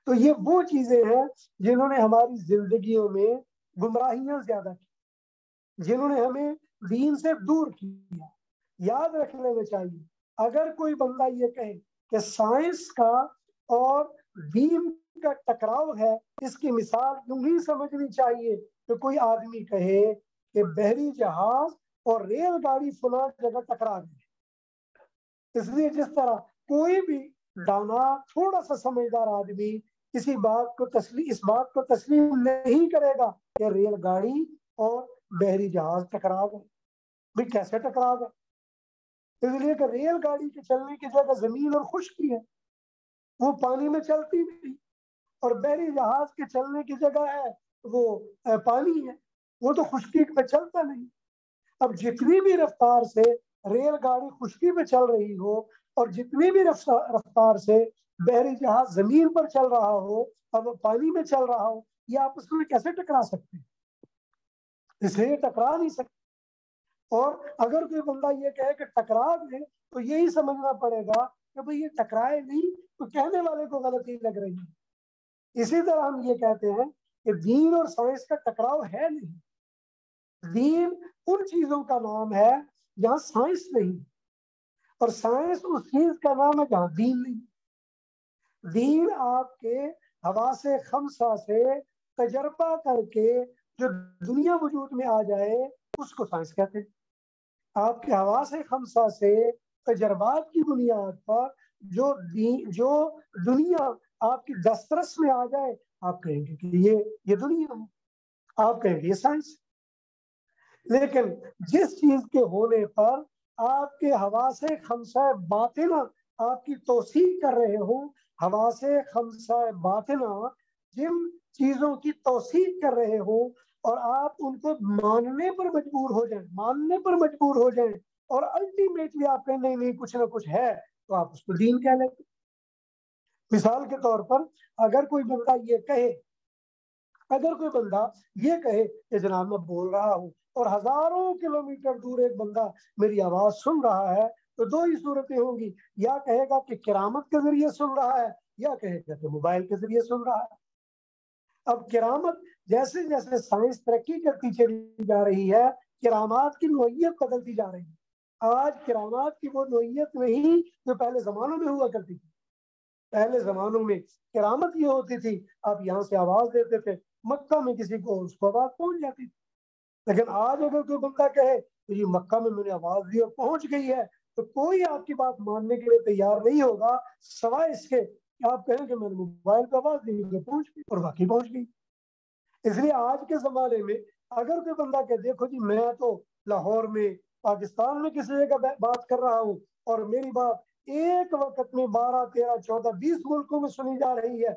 Speaker 1: تو یہ وہ چیزیں ہیں جنہوں نے ہماری زندگیوں میں گمراہیاں زیادہ کی، جنہوں نے ہمیں دین سے دور کیا. یاد رکھ لینا چاہیے اگر کوئی بندہ یہ کہے کہ سائنس کا اور دین کا ٹکراؤ ہے، اس کی مثال یوں ہی سمجھنی چاہیے کہ کوئی آدمی کہے کہ بحری جہاز اور ریل گاڑی فلاں جگہ ٹکرا گئی. اس لیے جس طرح کوئی بھی دانا تھوڑا سا سمجھدار آدمی اس بات کو تسلیم نہیں کرے گا کہ ریل گاڑی اور بحری جہاز ٹکرا گئے. بھئی کیسے ٹکرا گئے؟ اس لیے کہ ریل گاڑی کے چلنے کی جگہ زمین اور خشکی ہے، وہ پانی میں چلتی نہیں، اور بحری جہاز کے چلنے کی جگہ ہے وہ پانی ہے، وہ تو خشکی پہ چلتا نہیں. اب جتنی بھی رفتار سے ریل گاڑی خشکی پہ چل رہی ہو اور جتنی بھی رفتار سے بحری جہاز زمین پر چل رہا ہو اور وہ پانی میں چل رہا ہو، یہ آپس میں کیسے ٹکرا سکتے ہیں؟ اس لیے ٹکرا نہیں سکتے. اور اگر کوئی بندہ یہ کہے کہ ٹکرا دے تو یہی سمجھنا پڑے گا کہ بھئی یہ ٹکرائے نہیں تو کہنے والے کو غلطی لگ رہی ہے. اسی طرح ہم یہ کہتے ہیں کہ دین اور سائنس کا ٹکراؤ ہے نہیں. دین ان چیزوں کا نام ہے جہاں سائنس نہیں، اور سائنس اس چیز کا نام ہے جہاں دین نہیں. دین آپ کے حواس خمسہ سے تجربہ کر کے جو دنیا وجود میں آ جائے اس کو سائنس کہتے ہیں. آپ کے حواس خمسہ سے تجربات کی بنیاد پر جو دنیا آپ کی دسترس میں آ جائے آپ کہیں گے کہ یہ دنیا ہے، آپ کہیں گے یہ سائنس. لیکن جس چیز کے ہونے پر آپ کے حواس خمسہ باطنہ آپ کی توثیق کر رہے ہوں، حواس خمسہ باطنہ جن چیزوں کی توثیق کر رہے ہوں اور آپ ان کو ماننے پر مجبور ہو جائیں اور الٹیمیٹلی آپ کہیں نہیں کچھ نہ کچھ ہے تو آپ اس کو دین کہہ لیتے. مثال کے طور پر اگر کوئی بندہ یہ کہے اگر کوئی بندہ یہ کہے کہ جناب میں بول رہا ہوں اور ہزاروں کلومیٹر دور ایک بندہ میری آواز سن رہا ہے تو دو ہی صورتیں ہوں گی، یا کہے گا کہ کرامت کے ذریعے سن رہا ہے، یا کہے گا کہ موبائل کے ذریعے سن رہا ہے۔ اب کرامت جیسے جیسے سائنس ترقی کرتی چلی جا رہی ہے، کرامات کی نوعیت بدلتی جا رہی ہے۔ آج کرامات کی وہ نوعیت نہیں جو پہلے زمانوں میں ہوا کرتی تھی۔ پہلے زمانوں میں کرامت یہ ہوتی تھی، آپ یہاں سے آواز دیتے تھے، مکہ میں کسی کو اس کو آواز پہنچ جاتی تھی۔ لیکن آج اگر کوئی بندہ کہے کہ یہ مکہ میں نے آواز دی اور پہنچ گئی ہے، تو کوئی آپ کی بات ماننے کے لیے تیار نہیں ہوگا، سوائے اس کے کہ آپ کہیں کہ میں نے موبائل پہ آواز دی پہنچ گئی، اور واقعی پہنچ گئی۔ اس لیے آج کے زمانے میں اگر کوئی بندہ کہ دیکھو جی میں تو لاہور میں پاکستان میں کسی جگہ بات کر رہا ہوں اور میری بات ایک وقت میں 12 13 14 20 ملکوں میں سنی جا رہی ہے،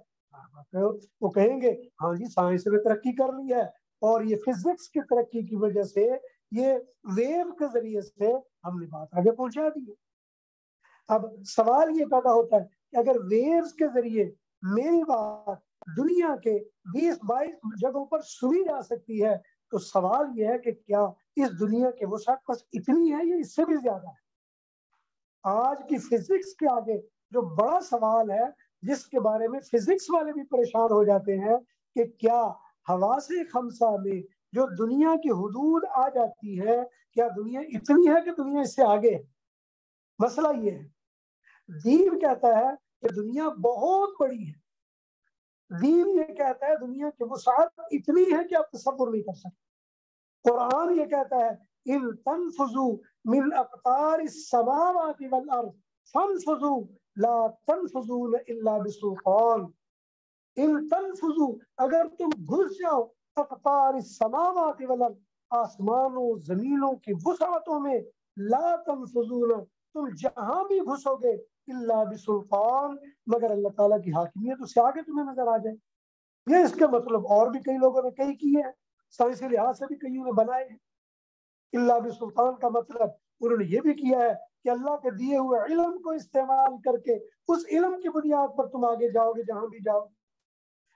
Speaker 1: وہ کہیں گے ہاں جی سائنس نے ترقی کر لی ہے، اور یہ فزکس کی ترقی کی وجہ سے یہ ویو کے ذریعے سے ہم نے بات آگے پہنچا دی ہے۔ اب سوال یہ پیدا ہوتا ہے کہ اگر ویوز کے ذریعے میری بات دنیا کے 20-22 جگہوں پر سنی جا سکتی ہے، تو سوال یہ ہے کہ کیا اس دنیا کے وسعت بس اتنی ہے یا اس سے بھی زیادہ ہے؟ آج کی فزکس کے آگے جو بڑا سوال ہے، جس کے بارے میں فزکس والے بھی پریشان ہو جاتے ہیں کہ کیا حواس خمسہ میں جو دنیا کی حدود آ جاتی ہے، کیا دنیا اتنی ہے کہ دنیا اس سے آگے ہے؟ مسئلہ یہ ہے، دین کہتا ہے کہ دنیا بہت بڑی ہے، دین یہ کہتا ہے دنیا کی وسعت اتنی ہے کہ آپ تصور نہیں کر سکتے۔ قرآن یہ کہتا ہے ان تنفذوا من اقطار السماوات والارض فانفذوا لا تنفذون الا بسلطان۔ ان تنفذوا اگر تم گھس جاؤ اقطار السماوات والارض آسمانوں زمینوں کی وسعتوں میں، لا تنفذون تم جہاں بھی گھسو گے الا بسلطان مگر اللہ تعالیٰ کی حاکمیت اس سے آگے تمہیں نظر آ جائے۔ یہ اس کے مطلب اور بھی کئی لوگوں نے کئی کیے ہیں، سائنسی لحاظ سے بھی کئیوں نے بنائے ہیں۔ اللہ بسلطان کا مطلب انہوں نے یہ بھی کیا ہے کہ اللہ کے دیے ہوئے علم کو استعمال کر کے اس علم کی بنیاد پر تم آگے جاؤ گے جہاں بھی جاؤ۔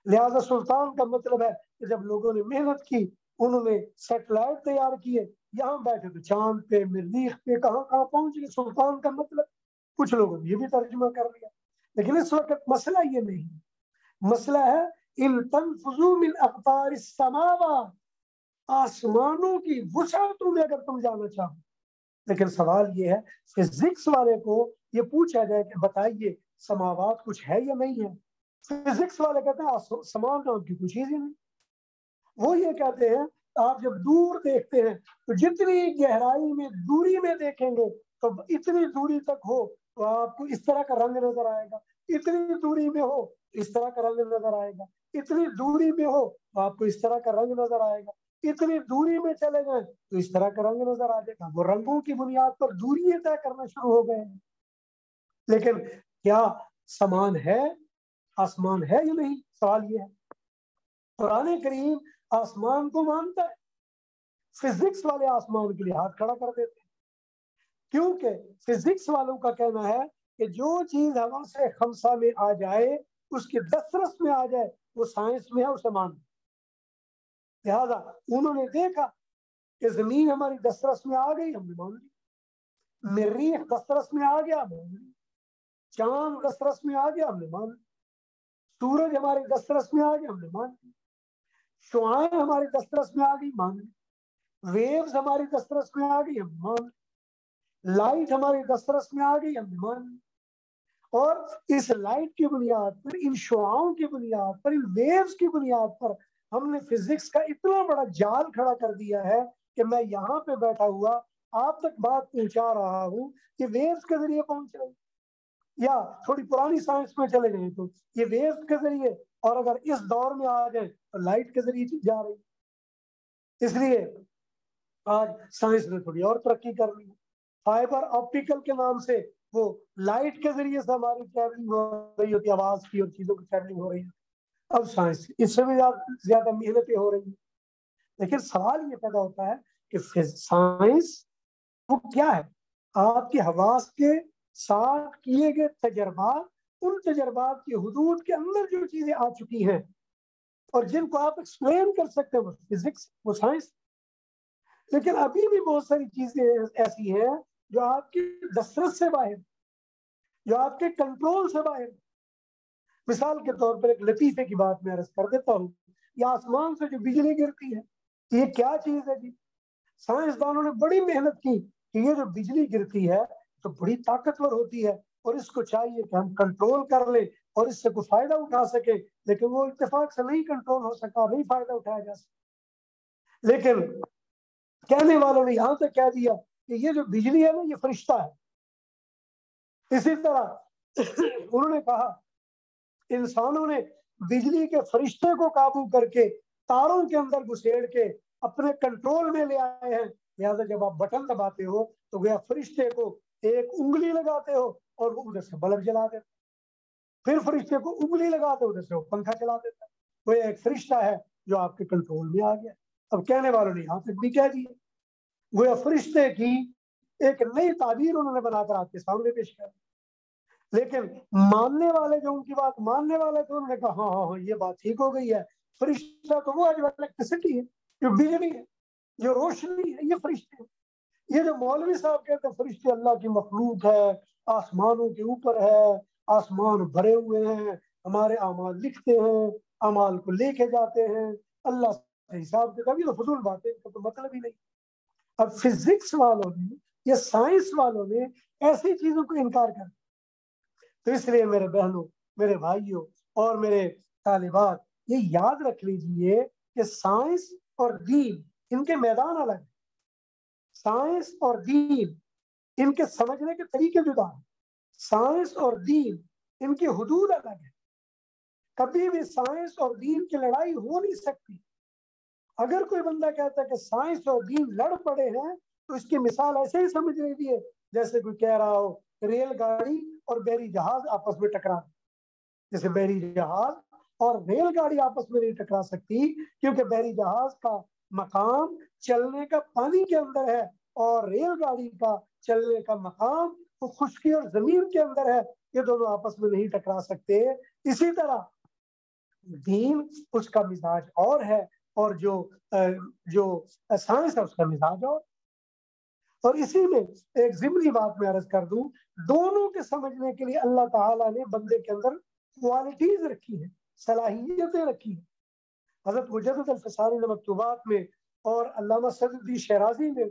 Speaker 1: لہذا سلطان کا مطلب ہے کہ جب لوگوں نے محنت کی، انہوں نے سیٹلائٹ تیار کیے، یہاں بیٹھے تو چاند پہ مریخ پہ کہاں کہاں پہنچ گئے۔ سلطان کا مطلب کچھ لوگوں نے یہ بھی ترجمہ کر لیا، لیکن اس وقت مسئلہ یہ نہیں، مسئلہ ہے ان تنفذوا من اقطار السماوات، آسمانوں کی وسعتوں میں اگر تم جانا چاہو۔ لیکن سوال یہ ہے، فزکس والے کو یہ پوچھا جائے کہ بتائیے سماوات کچھ ہے یا نہیں ہے، فزکس والے کہتے ہیں سمان نام کی کوئی چیز ہی نہیں۔ وہ یہ کہتے ہیں آپ جب دور دیکھتے ہیں تو جتنی گہرائی میں دوری میں دیکھیں گے تو اتنی دوری تک ہو تو آپ کو اس طرح کا رنگ نظر آئے گا، اتنی دوری میں ہو تو اس طرح کا رنگ نظر آئے گا، اتنی دوری میں ہو تو آپ کو اس طرح کا رنگ نظر آئے گا، اتنی دوری میں چلے گئے تو اس طرح کا رنگ نظر آ جائے گا۔ وہ رنگوں کی بنیاد پر دوری طے کرنا شروع ہو گئے ہیں۔ لیکن کیا سمان ہے، آسمان ہے یا نہیں، سوال یہ ہے۔ قرآن کریم آسمان کو مانتا ہے، فزکس والے آسمان کے لیے ہاتھ کھڑا کر دیتے ہیں، کیونکہ فزکس والوں کا کہنا ہے کہ جو چیز ہوا سے خمسہ میں آ جائے، اس کی دسترس میں آ جائے، وہ سائنس میں ہے، اسے مان۔ لہذا انہوں نے دیکھا کہ زمین ہماری دسترس میں آ گئی، ہم نے مان لی، مریخ دسترس میں آ گیا، مان لی، چاند دسترس میں آ گیا، ہم نے مان لی، سورج ہماری دسترس میں آ گیا، ہم نے مان لی، شعاعیں ہماری دسترس میں آ گئی، مان لی، ویوز ہماری دسترس میں آ گئی، ہم مان لی، لائٹ ہماری دسترس میں آ گئی، ہم نے مان لی، اور اس لائٹ کی بنیاد پر، ان شعاعوں کی بنیاد پر، ان ویوز کی بنیاد پر ہم نے فزکس کا اتنا بڑا جال کھڑا کر دیا ہے کہ میں یہاں پہ بیٹھا ہوا آپ تک بات پہنچا رہا ہوں کہ ویوز کے ذریعے پہنچ رہی، یا تھوڑی پرانی سائنس میں چلے گئے تو یہ ویوز کے ذریعے، اور اگر اس دور میں آ جائے تو لائٹ کے ذریعے جا رہی۔ اس لیے آج سائنس نے تھوڑی اور ترقی کر لی، فائبر آپٹیکل کے نام سے وہ لائٹ کے ذریعے سے ہماری ٹریولنگ ہو رہی ہوتی ہے، آواز کی اور چیزوں کی ٹریولنگ ہو رہی ہے۔ اب سائنس اس سے بھی زیادہ محنتیں ہو رہی ہیں، لیکن سوال یہ پیدا ہوتا ہے کہ سائنس وہ کیا ہے؟ آپ کے حواس کے ساتھ کیے گئے تجربات، ان تجربات کی حدود کے اندر جو چیزیں آ چکی ہیں اور جن کو آپ ایکسپلین کر سکتے ہیں وہ فزکس، وہ سائنس. لیکن ابھی بھی بہت ساری چیزیں ایسی ہیں جو آپ کی دسترس سے باہر، جو آپ کے کنٹرول سے باہر. مثال کے طور پر ایک لطیفے کی بات میں عرض کر دیتا ہوں. یہ آسمان سے جو بجلی گرتی ہے، یہ کیا چیز ہے جی؟ سائنسدانوں نے بڑی محنت کی کہ یہ جو بجلی گرتی ہے تو بڑی طاقتور ہوتی ہے اور اس کو چاہیے کہ ہم کنٹرول کر لیں اور اس سے کوئی فائدہ اٹھا سکے، لیکن وہ اتفاق سے نہیں کنٹرول ہو سکا، نہیں فائدہ اٹھایا جا سکا. لیکن کہنے والوں نے یہاں تک کہہ دیا کہ یہ جو بجلی ہے نا یہ فرشتہ ہے. اسی طرح انہوں نے کہا انسانوں نے بجلی کے فرشتے کو قابو کر کے تاروں کے اندر گھسیڑ کے اپنے کنٹرول میں لے آئے ہیں. لہٰذا جب آپ بٹن دباتے ہو تو گویا فرشتے کو ایک انگلی لگاتے ہو اور وہ ادھر سے بلب جلا دیتا، پھر فرشتے کو انگلی لگاتے ادھر سے وہ پنکھا چلا دیتا. وہ ایک فرشتہ ہے جو آپ کے کنٹرول میں آ گیا. اب کہنے والوں نے یہاں تک بھی کہہ دیا، گویا فرشتے کی ایک نئی تعبیر انہوں نے بنا کر آپ کے سامنے پیش کر. لیکن ماننے والے جو ان کی بات ماننے والے تھے انہوں نے کہا ہاں ہاں ہاں یہ بات ٹھیک ہو گئی ہے، فرشتہ تو وہ جو الیکٹریسٹی ہے، جو بجلی ہے، جو روشنی ہے، یہ فرشتے ہیں. یہ جو مولوی صاحب کہتے ہیں فرشتے اللہ کی مخلوق ہے، آسمانوں کے اوپر ہے، آسمان بھرے ہوئے ہیں، ہمارے اعمال لکھتے ہیں، اعمال کو لے کے جاتے ہیں، اللہ سے حساب کتاب، یہ تو فضول بات ہے، اس کا تو مطلب ہی نہیں. اب فزکس والوں نے یا سائنس والوں نے ایسی چیزوں کو انکار کر. تو اس لیے میرے بہنوں، میرے بھائیوں اور میرے طالبات، یہ یاد رکھ لیجئے کہ سائنس اور دین ان کے میدان الگ ہیں. سائنس اور دین ان کے سمجھنے کے طریقے جدا ہیں. سائنس اور دین ان کی حدود الگ ہیں. کبھی بھی سائنس اور دین کی لڑائی ہو نہیں سکتی. اگر کوئی بندہ کہتا ہے کہ سائنس اور دین لڑ پڑے ہیں تو اس کی مثال ایسے ہی سمجھ لیجیے جیسے کوئی کہہ رہا ہو ریل گاڑی اور بحری جہاز آپس میں ٹکرا. جیسے بحری جہاز اور ریل گاڑی آپس میں نہیں ٹکرا سکتی کیونکہ بحری جہاز کا مقام چلنے کا پانی کے اندر ہے اور ریل گاڑی کا چلنے کا مقام وہ خشکی اور زمین کے اندر ہے. یہ دونوں آپس میں نہیں ٹکرا سکتے. اسی طرح دین اس کا مزاج اور ہے اور جو سائنس ہے اس کا مزاج اور. اور اسی میں ایک ضمنی بات میں عرض کر دوں، دونوں کے سمجھنے کے لیے اللہ تعالیٰ نے بندے کے اندر کوالٹیز رکھی ہیں، صلاحیتیں رکھی ہیں. حضرت مجدد الفسانی نے مکتوبات میں اور علامہ صدر الدین شیرازی نے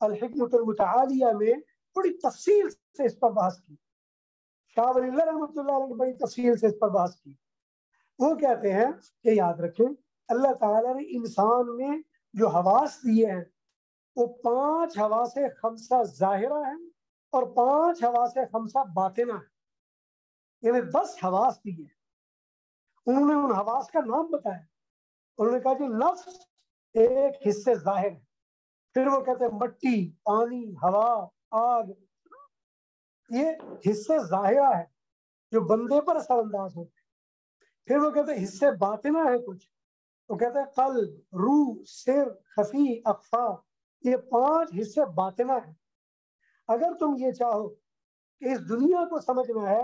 Speaker 1: الحکمۃ المتعالیہ میں بڑی تفصیل سے اس پر بحث کی. شاہ ولی اللہ رحمۃ اللہ علیہ نے بڑی تفصیل سے اس پر بحث کی. وہ کہتے ہیں کہ یاد رکھیں اللہ تعالیٰ نے انسان میں جو حواس دیے ہیں وہ 5 حواس خمسہ ظاہرہ ہیں اور 5 حواس خمسہ باطنہ ہیں، یعنی 10 حواس دیے. انہوں نے ان حواس کا نام بتایا. انہوں نے کہا کہ نفس ایک حصے ظاہر ہے، پھر وہ کہتے ہیں مٹی، پانی، ہوا، آگ، یہ حصے ظاہرہ ہے جو بندے پر اثر انداز ہوتے ہیں. پھر وہ کہتے ہیں حصے باطنہ ہے کچھ، وہ کہتے ہیں قلب، روح، سر، خفی، اخفا، یہ 5 حصے باطنہ ہیں. اگر تم یہ چاہو کہ اس دنیا کو سمجھنا ہے،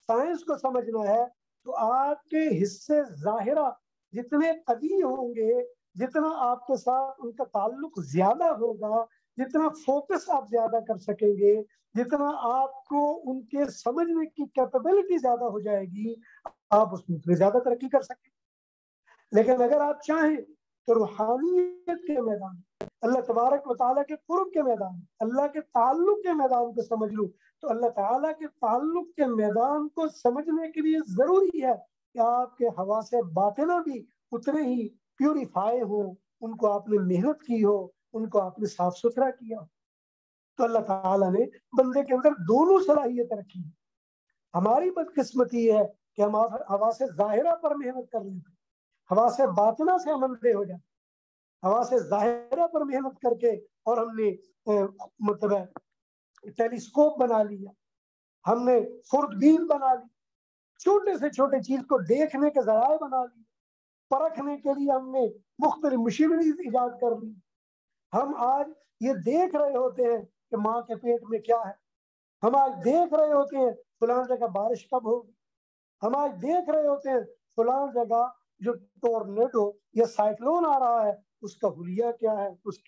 Speaker 1: سائنس کو سمجھنا ہے، تو آپ کے حصے ظاہرہ جتنے قوی ہوں گے، جتنا آپ کے ساتھ ان کا تعلق زیادہ ہوگا، جتنا فوکس آپ زیادہ کر سکیں گے، جتنا آپ کو ان کے سمجھنے کی کیپیبلٹی زیادہ ہو جائے گی، آپ اس میں زیادہ ترقی کر سکیں. لیکن اگر آپ چاہیں تو روحانیت کے میدان، اللہ تبارک و تعالیٰ کے قرب کے میدان، اللہ کے تعلق کے میدان کو سمجھ لوں، تو اللہ تعالیٰ کے تعلق کے میدان کو سمجھنے کے لیے ضروری ہے کہ آپ کے حواس باطنہ بھی اتنے ہی پیوریفائی ہوں، ان کو آپ نے محنت کی ہو، ان کو آپ نے صاف ستھرا کیا ہو. تو اللہ تعالیٰ نے بندے کے اندر دونوں صلاحیتیں رکھی ہیں. ہماری بدقسمتی ہے کہ ہم حواس ظاہرہ پر محنت کر لیتے، حواس باطنہ سے ہم اندھے ہو جاتے. حواس ظاہرہ پر محنت کر کے اور ہم نے مطلب ٹیلیسکوپ بنا لیا، ہم نے خوردبین بنا لی، چھوٹے سے چھوٹے چیز کو دیکھنے کے ذرائع بنا لی، پرکھنے کے لیے ہم نے مختلف مشینریز ایجاد کر لی. ہم آج یہ دیکھ رہے ہوتے ہیں کہ ماں کے پیٹ میں کیا ہے، ہم آج دیکھ رہے ہوتے ہیں فلاں جگہ بارش کب ہوگی، ہم آج دیکھ رہے ہوتے ہیں فلاں جگہ جو ٹورنیڈو یا سائیکلون آ رہا ہے اس کا حلیہ کیا ہے، اس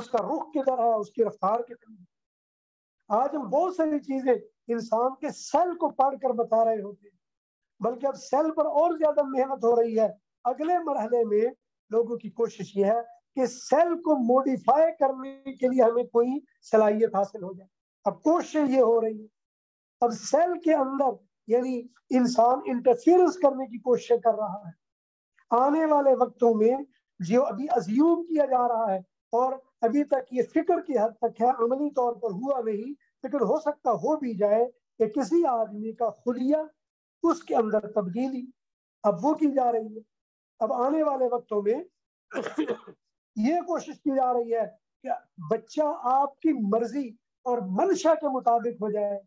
Speaker 1: کا رخ کدھر ہے، اس کی رفتار کتنی ہے۔ آج ہم بہت ساری چیزیں انسان کے سیل کو پڑھ کر بتا رہے ہوتے ہیں، بلکہ اب سیل پر اور زیادہ محنت ہو رہی ہے۔ اگلے مرحلے میں لوگوں کی کوشش یہ ہے کہ سیل کو موڈیفائی کرنے کے لیے ہمیں کوئی صلاحیت حاصل ہو جائے۔ اب کوشش یہ ہو رہی ہے، اب سیل کے اندر یعنی انسان انٹرفیئرنس کرنے کی کوشش کر رہا ہے۔ آنے والے وقتوں میں جو ابھی ازیوم کیا جا رہا ہے اور ابھی تک یہ فکر کی حد تک ہے، عملی طور پر ہوا نہیں، لیکن ہو سکتا ہو بھی جائے کہ کسی آدمی کا خلیہ، اس کے اندر تبدیلی اب وہ کی جا رہی ہے۔ اب آنے والے وقتوں میں یہ کوشش کی جا رہی ہے کہ بچہ آپ کی مرضی اور منشا کے مطابق ہو جائے۔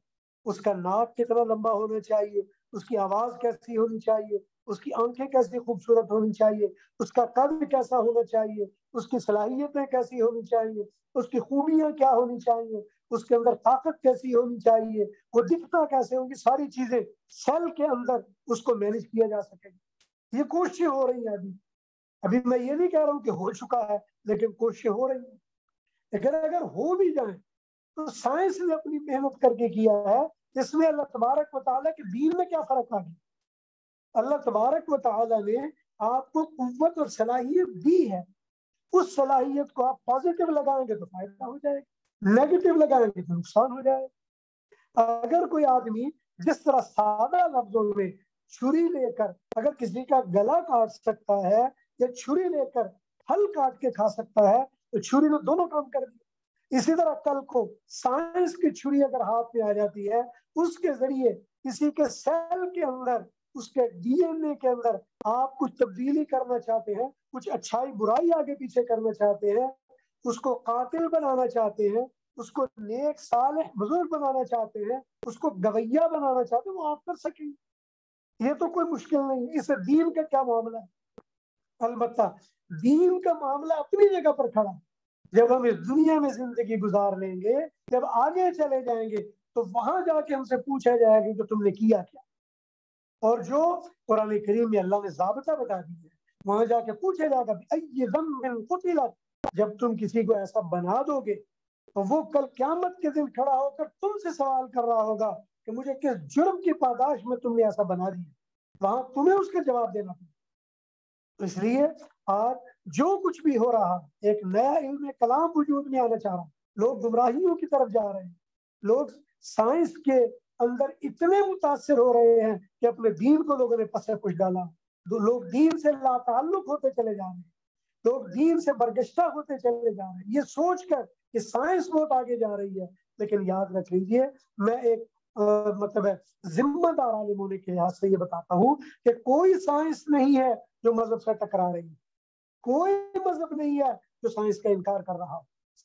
Speaker 1: اس کا ناک کتنا لمبا ہونا چاہیے، اس کی آواز کیسی ہونی چاہیے، اس کی آنکھیں کیسی خوبصورت ہونی چاہیے، اس کا قد کیسا ہونا چاہیے، اس کی صلاحیتیں کیسی ہونی چاہیے، اس کی خوبیاں کیا ہونی چاہیے، اس کے اندر طاقت کیسی ہونی چاہیے، وہ دکھتا کیسے ہوگی، ساری چیزیں سیل کے اندر اس کو مینج کیا جا سکے گی۔ یہ کوششیں ہو رہی ہیں ابھی میں یہ نہیں کہہ رہا ہوں کہ ہو چکا ہے، لیکن کوششیں ہو رہی ہیں۔ لیکن اگر ہو بھی جائیں تو سائنس نے اپنی محنت کر کے کیا ہے، اس میں اللہ تبارک و تعالیٰ کے دین میں کیا فرق آ گیا؟ اللہ تبارک و تعالیٰ نے آپ کو قوت اور صلاحیت دی ہے، اس صلاحیت کو آپ پازیٹیو لگائیں گے تو فائدہ ہو جائے گا، نیگیٹو لگائیں گے تو نقصان ہو جائے گا۔ اگر کوئی آدمی جس طرح سادہ لفظوں میں چھری لے کر اگر کسی کا گلا کاٹ سکتا ہے یا چھری لے کر پھل کاٹ کے کھا سکتا ہے تو چھری نے دونوں کام کر دیا۔ اسی طرح کل کو سائنس کی چھری اگر ہاتھ میں آ جاتی ہے، اس کے ذریعے کسی کے سیل کے اندر، اس کے ڈی این اے کے اندر آپ کچھ تبدیلی کرنا چاہتے ہیں، کچھ اچھائی برائی آگے پیچھے کرنا چاہتے ہیں، اس کو قاتل بنانا چاہتے ہیں، اس کو نیک صالح بزرگ بنانا چاہتے ہیں، اس کو گویہ بنانا چاہتے ہیں، وہ آپ کر سکیں گے۔ یہ تو کوئی مشکل نہیں ہے۔ اس دین کا کیا معاملہ ہے؟ البتہ دین کا معاملہ اپنی جگہ پر کھڑا ہے۔ جب ہم اس دنیا میں زندگی گزار لیں گے، جب آگے چلے جائیں گے تو وہاں جا کے ہم سے پوچھا جائے گا کہ تم نے کیا کیا، اور جو قرآن کریم میں اللہ نے ضابطہ بتا دی ہے وہاں جا کے پوچھا جائے گا ای ذنب قتلت۔ جب تم کسی کو ایسا بنا دو گے تو وہ کل قیامت کے دن کھڑا ہو کر تم سے سوال کر رہا ہوگا کہ مجھے کس جرم کی پاداش میں تم نے ایسا بنا دیا، وہاں تمہیں اس کا جواب دینا پڑے۔ اس لیے آج جو کچھ بھی ہو رہا، ایک نیا علم کلام وجود میں آنا چاہ رہا، لوگ گمراہیوں کی طرف جا رہے ہیں، لوگ سائنس کے اندر اتنے متاثر ہو رہے ہیں کہ اپنے دین کو لوگوں نے پس پش ڈالا، لوگ دین سے لا تعلق ہوتے چلے جا رہے ہیں، لوگ دین سے برگشتہ ہوتے چلے جا رہے ہیں، یہ سوچ کر کہ سائنس بہت آگے جا رہی ہے۔ لیکن یاد رکھ لیجئے، میں ایک مطلب ہے ذمہ دار عالم ہونے کے لحاظ سے یہ بتاتا ہوں کہ کوئی سائنس نہیں ہے جو مذہب سے ٹکرا رہی ہے، کوئی مذہب نہیں ہے جو سائنس کا انکار کر رہا۔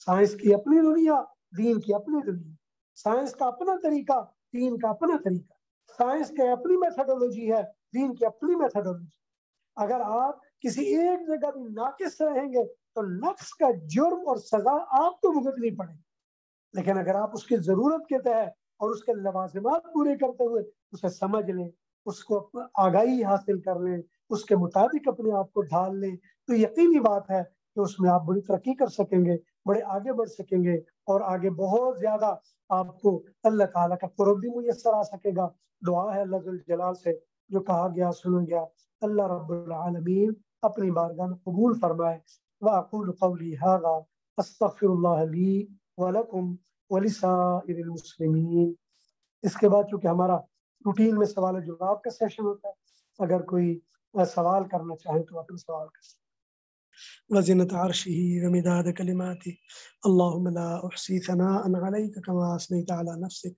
Speaker 1: سائنس کی اپنی دنیا، دین کی اپنی دنیا، سائنس کا اپنا طریقہ، دین کا اپنا طریقہ، سائنس کی اپنی میتھڈولوجی ہے، دین کی اپنی میتھڈولوجی۔ اگر آپ کسی ایک جگہ بھی ناقص رہیں گے تو نقص کا جرم اور سزا آپ کو بھگتنی پڑے، لیکن اگر آپ اس کی ضرورت کے تحت اور اس کے لوازمات پورے کرتے ہوئے اسے سمجھ لیں، اس کو آگاہی حاصل کر لیں، اس کے مطابق اپنے آپ کو ڈھال لیں، تو یقینی بات ہے کہ اس میں آپ بڑی ترقی کر سکیں گے، بڑے آگے بڑھ سکیں گے، اور آگے بہت زیادہ آپ کو اللہ تعالیٰ کا قرب بھی میسر آ سکے گا۔ دعا ہے اللہ ذو الجلال سے جو کہا گیا سنا گیا، اللہ رب العالمین اپنی بارگاہ میں قبول فرمائے۔ وأقول قولي هذا استغفر الله لي ولكم ولسائر المسلمین۔ اس کے بعد چونکہ ہمارا روٹین میں سوال و جواب کا سیشن ہوتا ہے، اگر کوئی سوال کرنا چاہے تو اپنا سوال کر سکتے۔
Speaker 2: وزنة عرشه ومداد كلماته اللهم لا أحصي ثناء عليك كما أثنيت على نفسك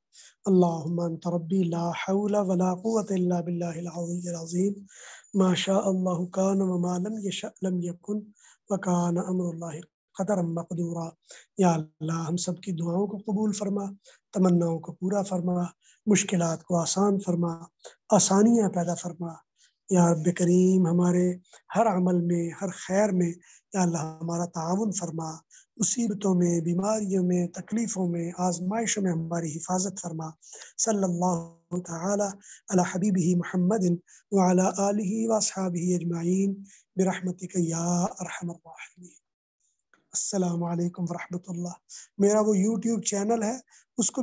Speaker 2: اللهم أنت ربي لا حول ولا قوة إلا بالله العلي العظيم ما شاء الله كان وما لم يشأ لم يكن وكان أمر الله قدرا مقدورا۔ یا اللہ ہم سب کی دعاؤں کو قبول فرما، تمناؤں کو پورا فرما، مشکلات کو آسان فرما، آسانیاں پیدا فرما۔ یا رب کریم ہمارے ہر عمل میں، ہر خیر میں یا اللہ ہمارا تعاون فرما، مصیبتوں میں، بیماریوں میں، تکلیفوں میں، آزمائشوں میں ہماری حفاظت فرما۔ صلی اللہ تعالی علی حبیبہ محمد وعلی آلہ واصحابہ اجمعین برحمتک یا ارحم الراحمین۔ السلام علیکم ورحمۃ اللہ۔ میرا وہ یوٹیوب چینل ہے، اس کو بھی